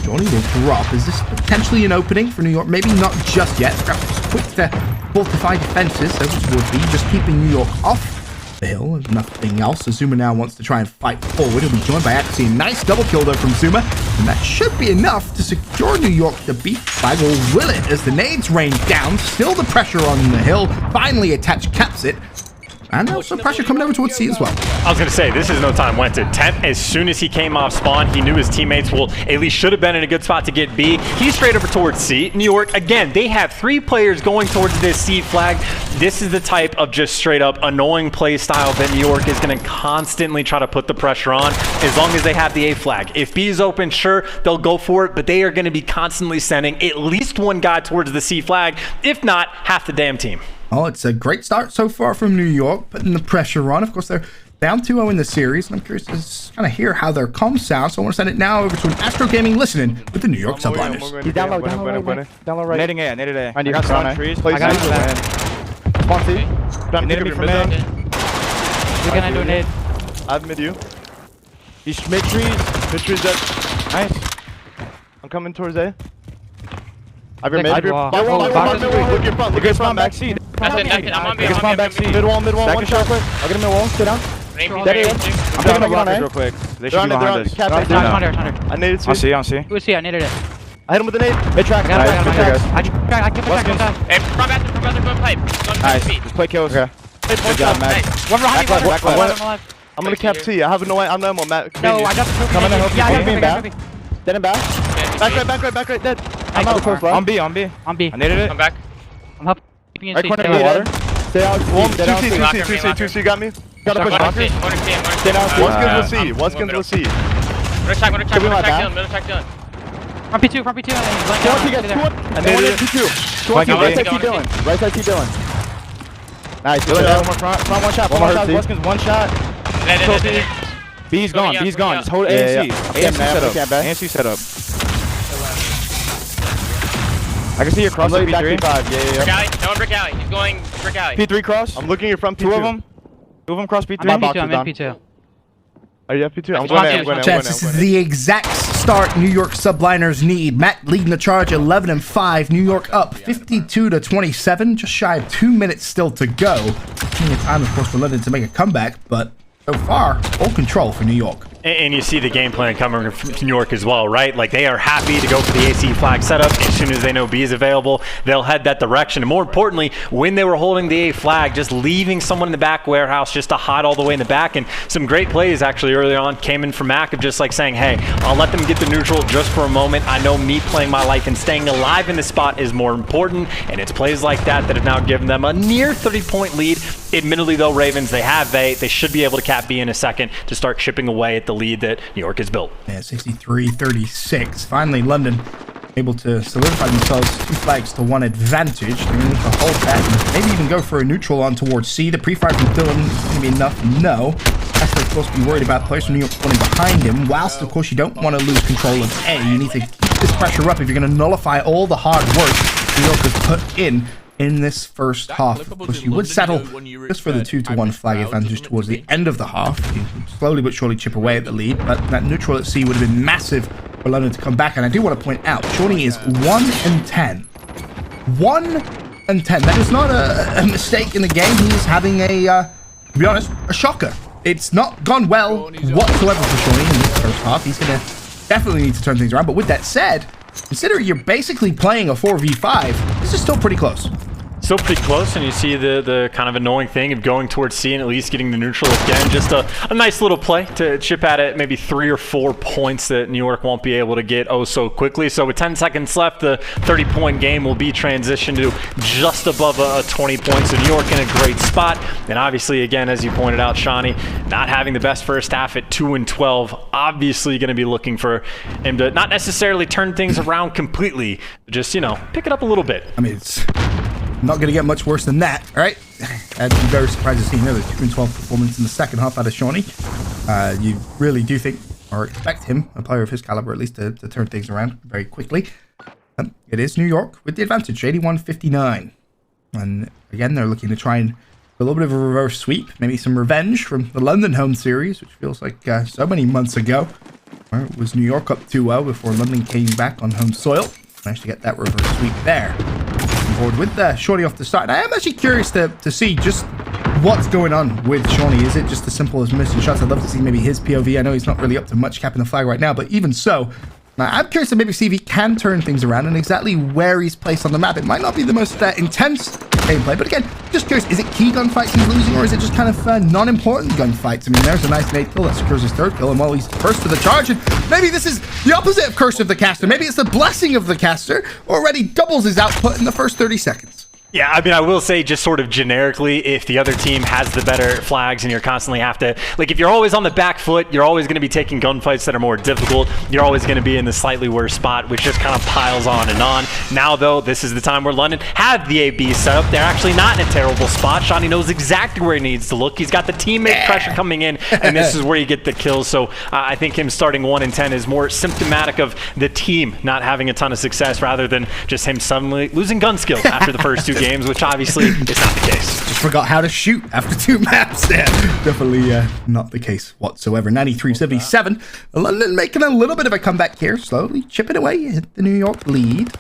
Johnny will drop. Is this potentially an opening for New York? Maybe not just yet. Scraps quick to fortify defenses over towards B, just keeping New York off the hill and nothing else. So Zuma now wants to try and fight forward. He'll be joined by Accuracy. Nice double kill though from Zuma, and that should be enough to secure New York to beat. Flag will it as the nades rain down. Still the pressure on the hill. Finally attached caps it. And also pressure coming over towards C as well. I was going to say, this is no time went to Temp. As soon as he came off spawn, he knew his teammates will at least should have been in a good spot to get B. He's straight over towards C. New York, again, they have 3 players going towards this C flag. This is the type of just straight up annoying play style that New York is going to constantly try to put the pressure on as long as they have the A flag. If B is open, sure, they'll go for it, but they are going to be constantly sending at least one guy towards the C flag, if not half the damn team. Oh, it's a great start so far from New York, putting the pressure on. Of course, they're down 2-0 in the series, and I'm curious to kind of hear how their comms sound, so I want to send it now over to an Astro Gaming listening with the New York Subliners. He's down low right. Nading A, naded A. I got some trees. I got him. Spawn C. Naded me from mid. We're gonna do nade. I have mid you. He's mid trees. Mid trees dead. Nice. coming towards A. I've your Next mid. wall. Look your front. Look your front back seat. That's it. I'm on B. Look your front back seat. Mid wall. One shot quick. I'll get him mid wall. Sit down. That is. I'm picking up rockets real quick. They should be behind us. I needed to. I'll see. Who's here? I needed it. I hit him with the nade. Mid track. I kept it. Hey, front bathroom, go pipe. Nice. Just play kills. Okay. Good job, Matt. One behind me. One. I'm gonna cap T. I have no ammo, Matt. No, I got the trophy. Coming to help you. Yeah, I Being got back. Dead and back. Back right. Dead. I'm out close left. On B. On B. I needed it. Come back. I'm helping you. Right corner in the water. Stay out. 2C. You got me. Gotta push locker. Stay down. One skins will see. Middle track Dylan. Front P2. I needed it. P2. Right side T Dylan. Nice. Dylan, front one shot. One skins, one shot. B's gone. Just hold ANC. ANC set up. I can see you cross the P3. Brick alley. No one brick alley. He's going brick alley. P3 cross. I'm looking at your front P2. Two of them cross P3. I'm in P2. Are you at P2? I'm going in. Chance, this is the exact start New York Subliners need. Matt leading the charge 11-5. New York up 52-27. Just shy of 2 minutes still to go. Plenty of time, of course, for London to make a comeback, but so far, all control for New York. And you see the game plan coming from New York as well, right? Like, they are happy to go for the AC flag setup. As soon as they know B is available, they'll head that direction. And more importantly, when they were holding the A flag, just leaving someone in the back warehouse just to hide all the way in the back. And some great plays actually early on came in from Mac of just like saying, hey, I'll let them get the neutral just for a moment. I know me playing my life and staying alive in the spot is more important. And it's plays like that that have now given them a near 30-point lead. Admittedly, though, Ravens, they have they should be able to cap B in a second to start chipping away at the lead that New York has built. Yeah, 63-36. Finally, London able to solidify themselves 2 flags to 1 advantage. They're going to need to hold that and maybe even go for a neutral on towards C. The pre-fire from Dylan is going to be enough. No. That's of course be worried about players from New York spawning behind him. Whilst of course you don't want to lose control of A. You need to keep this pressure up if you're going to nullify all the hard work New York has put in this first half. Of course, you would settle just for the 2-1 flag advantage towards the end of the half. You slowly but surely chip away at the lead, but that neutral at C would have been massive for London to come back. And I do want to point out, Shawnee is 1-10. 1-10. That is not a mistake in the game. He's having to be honest, a shocker. It's not gone well whatsoever for Shawnee in this first half. He's going to definitely need to turn things around. But with that said, considering you're basically playing a 4v5, this is still pretty close. Still pretty close, and you see the kind of annoying thing of going towards C and at least getting the neutral again. Just a nice little play to chip at it, maybe 3 or 4 points that New York won't be able to get so quickly. So with 10 seconds left, the 30-point game will be transitioned to just above a 20 points. So New York in a great spot. And obviously, again, as you pointed out, Shawnee, not having the best first half at 2-12, obviously going to be looking for him to not necessarily turn things around completely, just, pick it up a little bit. I mean, it's not going to get much worse than that, right? I'd be very surprised to see another 2-12 performance in the second half out of Shawnee. You really do think, or expect him, a player of his caliber at least, to turn things around very quickly. It is New York with the advantage, 81-59. And again, they're looking to try and do a little bit of a reverse sweep, maybe some revenge from the London home series, which feels like so many months ago. Where it was New York up 2-0 before London came back on home soil. Managed to get that reverse sweep there. Board with Shawnee off the start. And I am actually curious to see just what's going on with Shawnee. Is it just as simple as missing shots? I'd love to see maybe his POV. I know he's not really up to much capping the flag right now, but even so, I'm curious to maybe see if he can turn things around and exactly where he's placed on the map. It might not be the most intense gameplay, but again, just curious, is it key gunfights he's losing, or is it just kind of non-important gunfights? I mean, there's a nice nade kill that secures his 3rd kill, and while he's first to the charge, and maybe this is the opposite of curse of the caster. Maybe it's the blessing of the caster, already doubles his output in the first 30 seconds. Yeah, I mean, I will say just sort of generically, if the other team has the better flags and you're constantly have to, like if you're always on the back foot, you're always going to be taking gunfights that are more difficult. You're always going to be in the slightly worse spot, which just kind of piles on and on. Now, though, this is the time where London have the AB set up. They're actually not in a terrible spot. Shawnee knows exactly where he needs to look. He's got the teammate pressure coming in, and this is where you get the kills. So I think him starting 1-10 is more symptomatic of the team not having a ton of success rather than just him suddenly losing gun skills after the first 2 games. games, which obviously is not the case. Just forgot how to shoot after 2 maps there. Definitely not the case whatsoever. 93-77. London making a little bit of a comeback here, slowly chipping away at the New York lead.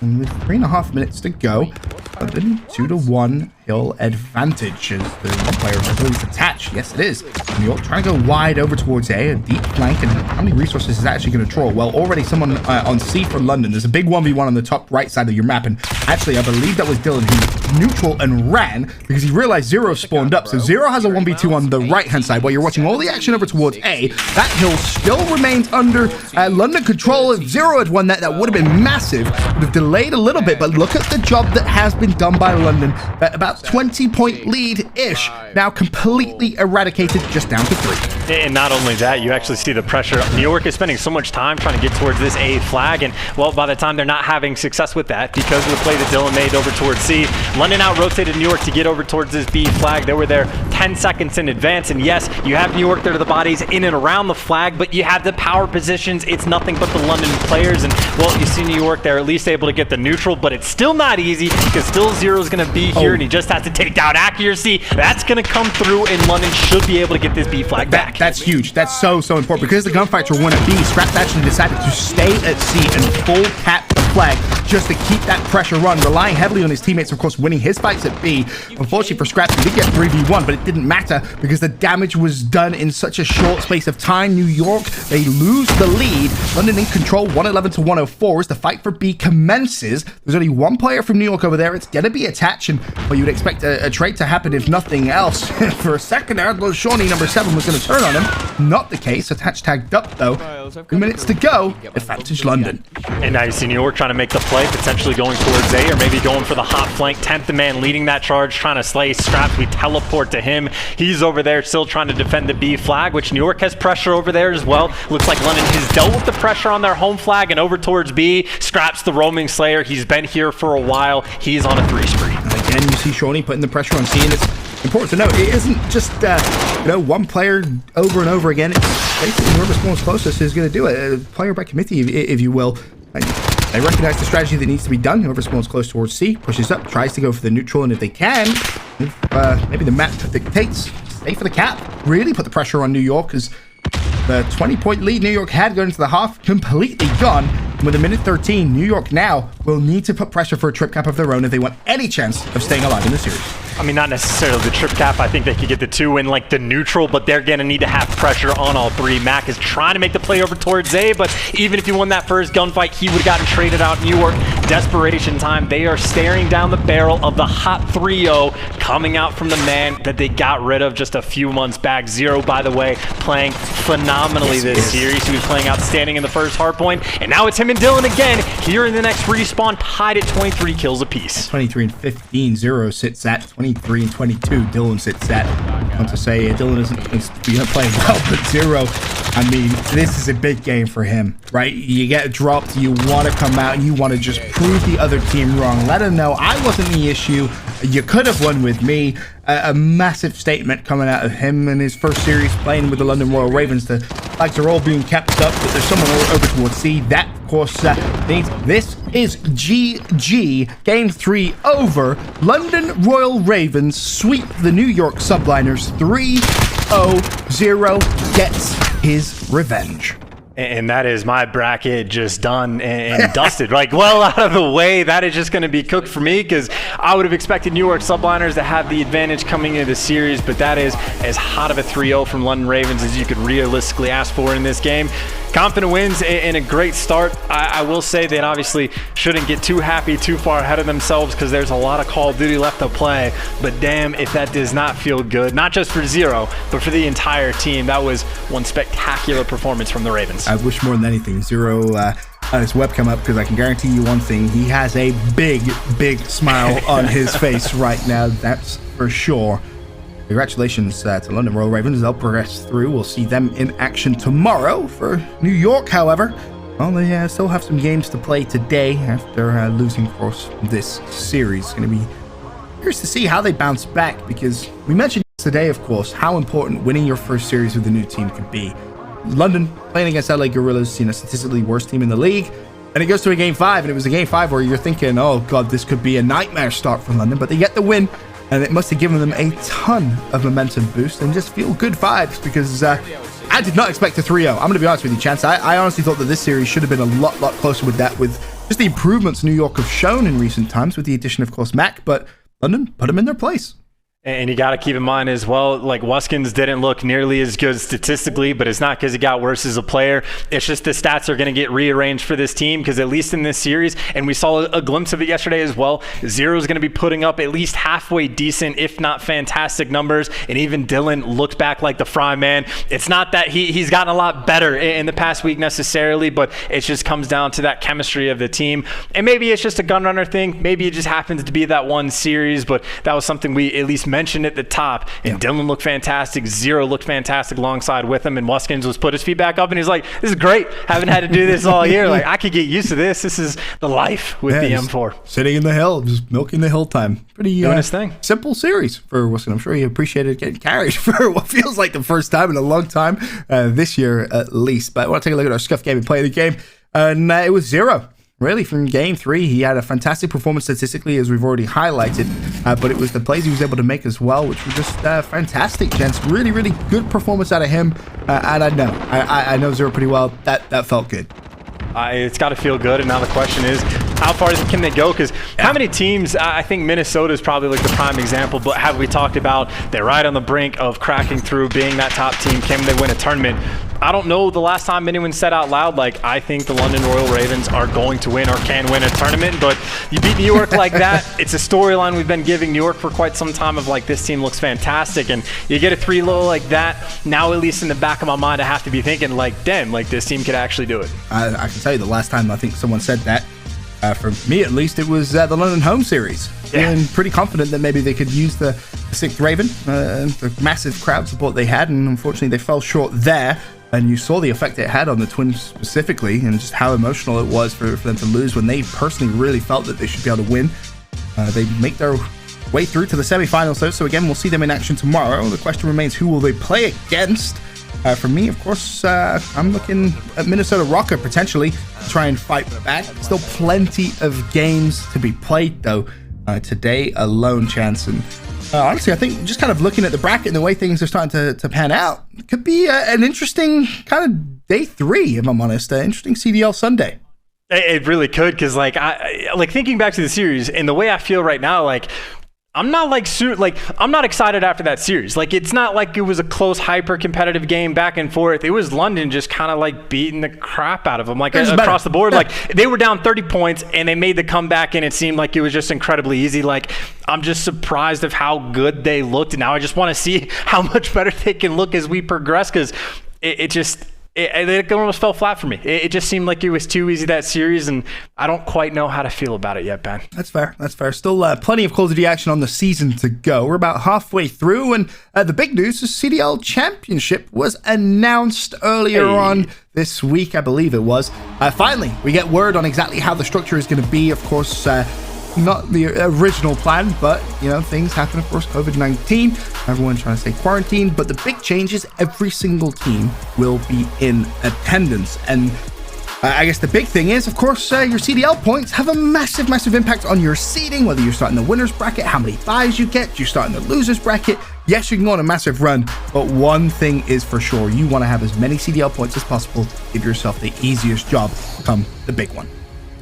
And with 3.5 minutes to go, London 2-1 hill advantage as the player is attached. Yes, it is. New York trying to go wide over towards A deep flank. And how many resources is actually going to draw? Well, already someone on C for London. There's a big 1v1 on the top right side of your map. And actually, I believe that was Dylan who neutral and ran because he realized Zero spawned up. So Zero has a 1v2 on the right-hand side while you're watching all the action over towards A. That hill still remains under London control. If Zero had won that, that would have been massive. Would have delayed a little bit, but look at the job that has been done by London. About 20-point lead-ish, now completely eradicated, just down to 3. And not only that, you actually see the pressure. New York is spending so much time trying to get towards this A flag, and well, by the time they're not having success with that, because of the play that Dylan made over towards C, London out-rotated New York to get over towards this B flag. They were there 10 seconds in advance, and yes, you have New York there to the bodies in and around the flag, but you have the power positions. It's nothing but the London players, and well, you see New York there at least able to get the neutral, but it's still not easy because still Zero's going to be here, and he just has to take down accuracy. That's going to come through, and London should be able to get this B flag back. That's huge. That's so important because the gunfights were won at B. Scraps actually decided to stay at C and full cap the flag just to keep that pressure run, relying heavily on his teammates, of course, winning his fights at B. Unfortunately for Scraps, he did get 3v1, but it didn't matter because the damage was done in such a short space of time. New York, they lose the lead. London in control, 111-104 as the fight for B commences. There's only one player from New York over there. It's going to be attached, and well, you'd expect a trade to happen if nothing else. For a second there, Shawnee, number 7, was going to turn on him. Not the case. Attached tagged up, though. 2 minutes to go. Advantage London. And now you see New York trying to make the play, potentially going towards A, or maybe going for the hot flank. 10th man leading that charge, trying to slay Scraps. We teleport to him. He's over there still trying to defend the B flag, which New York has pressure over there as well. Looks like London has dealt with the pressure on their home flag, and over towards B. Scraps, the roaming slayer. He's been here for a while. He's on a 3 spree. And again, you see Shawnee putting the pressure on C, and it's important to note, it isn't just one player over and over again. It's basically whoever spawns closest is going to do it. Player by committee, if you will. They recognize the strategy that needs to be done. Whoever spawns close towards C pushes up, tries to go for the neutral, and if they can, maybe the map dictates, stay for the cap. Really put the pressure on New York, as the 20-point lead New York had going into the half completely gone. And with 1:13, New York now will need to put pressure for a trip cap of their own if they want any chance of staying alive in the series. I mean, not necessarily the trip cap. I think they could get the 2 in like the neutral, but they're going to need to have pressure on all 3. Mac is trying to make the play over towards A, but even if he won that first gunfight, he would have gotten traded out. New York, desperation time. They are staring down the barrel of the hot 3-0 coming out from the man that they got rid of just a few months back. Zero, by the way, playing phenomenally this series. He was playing outstanding in the first hardpoint, and now it's him and Dylan again here in the next respawn, tied at 23 kills apiece. 23 and 15, Zero sits at 23 and 22. Dylan sits at. I want to say Dylan isn't playing well, but Zero, I mean, this is a big game for him, right? You get dropped, you want to come out, and you want to just prove the other team wrong. Let them know I wasn't the issue. You could have won with me. A massive statement coming out of him in his first series playing with the London Royal Ravens. The flags are all being kept up, but there's someone over towards C. That, of course, means this is GG. Game 3 over. London Royal Ravens sweep the New York Subliners 3-0. Zero gets his revenge. And that is my bracket just done and dusted. Like, well out of the way. That is just going to be cooked for me because I would have expected New York Subliners to have the advantage coming into the series, but that is as hot of a 3-0 from London Ravens as you could realistically ask for in this game. Confident wins and a great start. I will say that obviously shouldn't get too happy too far ahead of themselves because there's a lot of Call of Duty left to play, but damn if that does not feel good, not just for Zero, but for the entire team. That was one spectacular performance from the Ravens. I wish more than anything Zero had his webcam up because I can guarantee you one thing, he has a big smile on his face right now, that's for sure. Congratulations to London Royal Ravens. They'll progress through. We'll see them in action tomorrow. For New York, however, well, they still have some games to play today after losing, of course, this series. It's going to be curious to see how they bounce back because we mentioned today, of course, how important winning your first series with a new team could be. London playing against LA Guerrillas, statistically worst team in the league. And it goes to a game 5, and it was a game 5 where you're thinking, oh god, this could be a nightmare start for London, but they get the win, and it must have given them a ton of momentum boost and just feel good vibes, because I did not expect a 3-0. I'm going to be honest with you, Chance. I honestly thought that this series should have been a lot closer with that, with just the improvements New York have shown in recent times, with the addition, of course, Mac, but London put them in their place. And you got to keep in mind as well, like Wuskins didn't look nearly as good statistically, but it's not because he got worse as a player. It's just the stats are going to get rearranged for this team, because at least in this series, and we saw a glimpse of it yesterday as well, Zero is going to be putting up at least halfway decent, if not fantastic numbers. And even Dylan looked back like the fry man. It's not that he's gotten a lot better in the past week necessarily, but it just comes down to that chemistry of the team. And maybe it's just a gun runner thing. Maybe it just happens to be that one series, but that was something we at least mentioned at the top. And Dylan looked fantastic. Zero looked fantastic alongside with him. And Wuskins was put his feet back up, and he's like, this is great. Haven't had to do this all year. Like, I could get used to this. This is the life with the M4. Sitting in the hill, just milking the hill time. Pretty doing his thing. Simple series for Wuskins. I'm sure he appreciated getting carried for what feels like the first time in a long time, this year at least. But I want to take a look at our scuff game and play of the game. And it was Zero. Really, from game 3, he had a fantastic performance statistically, as we've already highlighted, but it was the plays he was able to make as well, which was just fantastic, gents. Really, really good performance out of him, and I know Zero pretty well. That felt good. It's got to feel good, and now the question is, how far can they go? Because how many teams, I think Minnesota is probably like the prime example, but have we talked about they're right on the brink of cracking through, being that top team? Can they win a tournament? I don't know the last time anyone said out loud, like, I think the London Royal Ravens are going to win or can win a tournament, but you beat New York like that. It's a storyline we've been giving New York for quite some time of, like, this team looks fantastic, and you get a 3-0 like that. Now, at least in the back of my mind, I have to be thinking, like, damn, like, this team could actually do it. I can tell you the last time I think someone said that, for me at least, it was the London home series. And pretty confident that maybe they could use the 6th Raven, the massive crowd support they had, and unfortunately they fell short there. And you saw the effect it had on the Twins specifically, and just how emotional it was for them to lose when they personally really felt that they should be able to win. They make their way through to the semifinals, though, so again, we'll see them in action tomorrow. The question remains, who will they play against? For me, of course, I'm looking at Minnesota Røkkr potentially to try and fight back. Still plenty of games to be played, though, today alone, Chance. And honestly, I think just kind of looking at the bracket and the way things are starting to pan out, it could be an interesting kind of day 3, if I'm honest. Interesting CDL Sunday. It really could, because like thinking back to the series and the way I feel right now, like I'm not I'm not excited after that series. Like, it's not like it was a close, hyper competitive game back and forth. It was London just kind of like beating the crap out of them, like across the board. Like, they were down 30 points and they made the comeback, and it seemed like it was just incredibly easy. Like, I'm just surprised of how good they looked, and now I just want to see how much better they can look as we progress, because it almost fell flat for me. It just seemed like it was too easy, that series, and I don't quite know how to feel about it yet, Ben. That's fair. Still plenty of Call of Duty action on the season to go. We're about halfway through, and the big news is CDL Championship was announced earlier on this week, I believe it was. Finally, we get word on exactly how the structure is going to be. Of course, not the original plan, but things happen. Of course, COVID-19, everyone trying to stay quarantined, but the big change is every single team will be in attendance. And I guess the big thing is, of course, your CDL points have a massive impact on your seeding, whether you're starting the winners bracket, how many buys you get, you're starting the losers bracket. Yes, you can go on a massive run, but one thing is for sure, you want to have as many CDL points as possible. Give yourself the easiest job come the big one.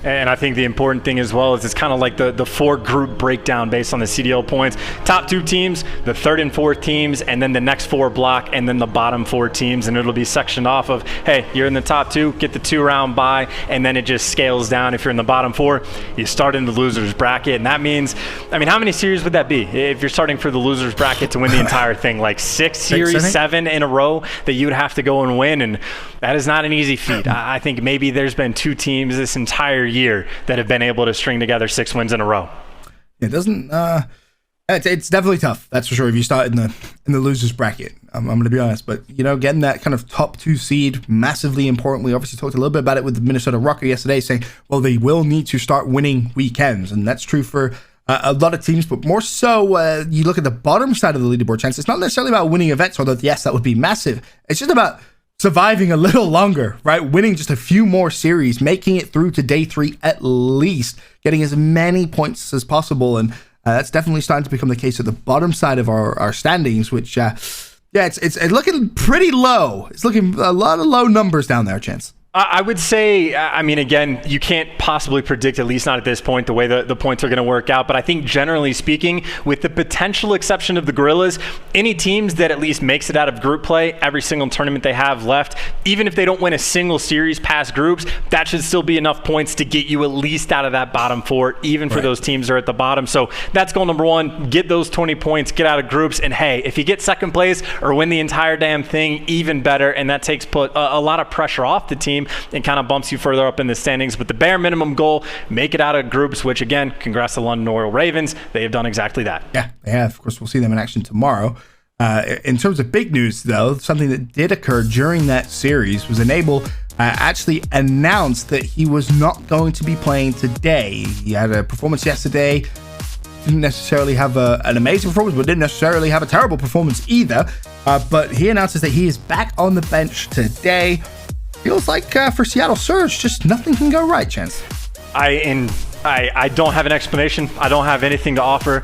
And I think the important thing as well is it's kind of like the 4-group breakdown based on the CDL points. Top 2 teams, the 3rd and 4th teams, and then the next 4 block, and then the bottom 4 teams. And it'll be sectioned off of, hey, you're in the top 2, get the 2-round bye, and then it just scales down. If you're in the bottom 4, you start in the losers bracket. And that means, I mean, how many series would that be if you're starting for the losers bracket to win the entire thing? Like 6 series, 7 in a row that you would have to go and win. And that is not an easy feat. I think maybe there's been 2 teams this entire year that have been able to string together 6 wins in a row. It doesn't it's definitely tough, that's for sure, if you start in the losers bracket. I'm going to be honest, but getting that kind of top 2 seed, massively important. We obviously talked a little bit about it with the Minnesota Røkkr yesterday, saying, well, they will need to start winning weekends, and that's true for a lot of teams, but more so you look at the bottom side of the leaderboard, Chance. It's not necessarily about winning events, although yes, that would be massive. It's just about surviving a little longer, right? Winning just a few more series, making it through to day 3 at least, getting as many points as possible. And that's definitely starting to become the case at the bottom side of our standings, which, it's looking pretty low. It's looking a lot of low numbers down there, Chance. I would say, I mean, again, you can't possibly predict, at least not at this point, the way the points are going to work out. But I think generally speaking, with the potential exception of the Guerrillas, any teams that at least makes it out of group play, every single tournament they have left, even if they don't win a single series past groups, that should still be enough points to get you at least out of that bottom 4, even for those teams that are at the bottom. So that's goal number 1, get those 20 points, get out of groups. And hey, if you get second place or win the entire damn thing, even better. And that takes a lot of pressure off the team and kind of bumps you further up in the standings. But the bare minimum goal, make it out of groups, which again, congrats to London Royal Ravens. They have done exactly that. Yeah, they have. Of course, we'll see them in action tomorrow. In terms of big news, though, something that did occur during that series was Enable actually announced that he was not going to be playing today. He had a performance yesterday. Didn't necessarily have an amazing performance, but didn't necessarily have a terrible performance either. But he announces that he is back on the bench today. Feels like for Seattle Surge, just nothing can go right, Chance. I don't have an explanation. I don't have anything to offer.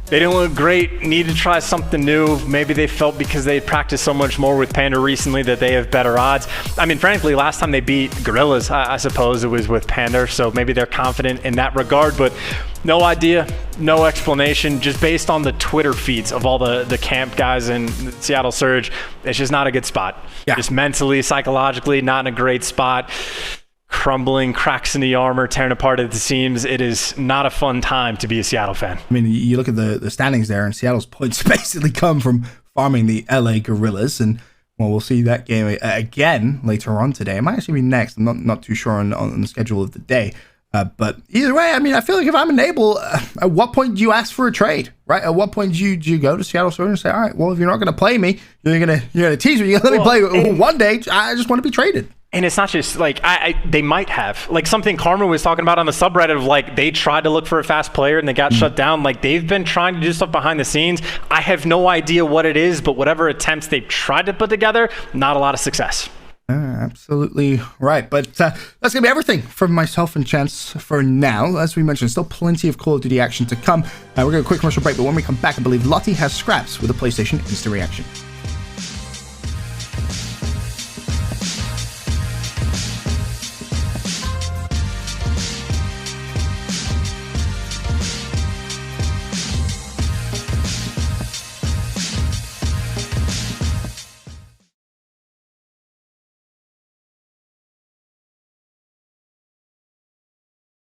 They didn't look great, need to try something new. Maybe they felt because they practiced so much more with Panda recently that they have better odds. I mean, frankly, last time they beat Guerrillas, I suppose it was with Panda, so maybe they're confident in that regard, but no idea, no explanation, just based on the Twitter feeds of all the camp guys in Seattle Surge. It's just not a good spot. Yeah. Just mentally, psychologically, not in a great spot. Crumbling, cracks in the armor, tearing apart at the seams. It is not a fun time to be a Seattle fan. I mean, you look at the standings there, and Seattle's points basically come from farming the LA Guerrillas, and well, we'll see that game again later on today. It might actually be next. I'm not too sure on the schedule of the day. But either way, I mean, I feel like if I'm Enable, at what point do you ask for a trade, right? At what point do you go to Seattle Surge and say, all right, well, if you're not going to play me, you're gonna tease me. You're gonna let me play one day. I just want to be traded. And it's not just like they might have like something Karma was talking about on the subreddit of like they tried to look for a fast player and they got shut down. Like they've been trying to do stuff behind the scenes. I have no idea what it is, but whatever attempts they've tried to put together, not a lot of success. Absolutely right. But that's going to be everything from myself and Chance for now. As we mentioned, still plenty of Call of Duty action to come. We're going to a quick commercial break, but when we come back, I believe Lottie has scraps with a PlayStation Instant Reaction.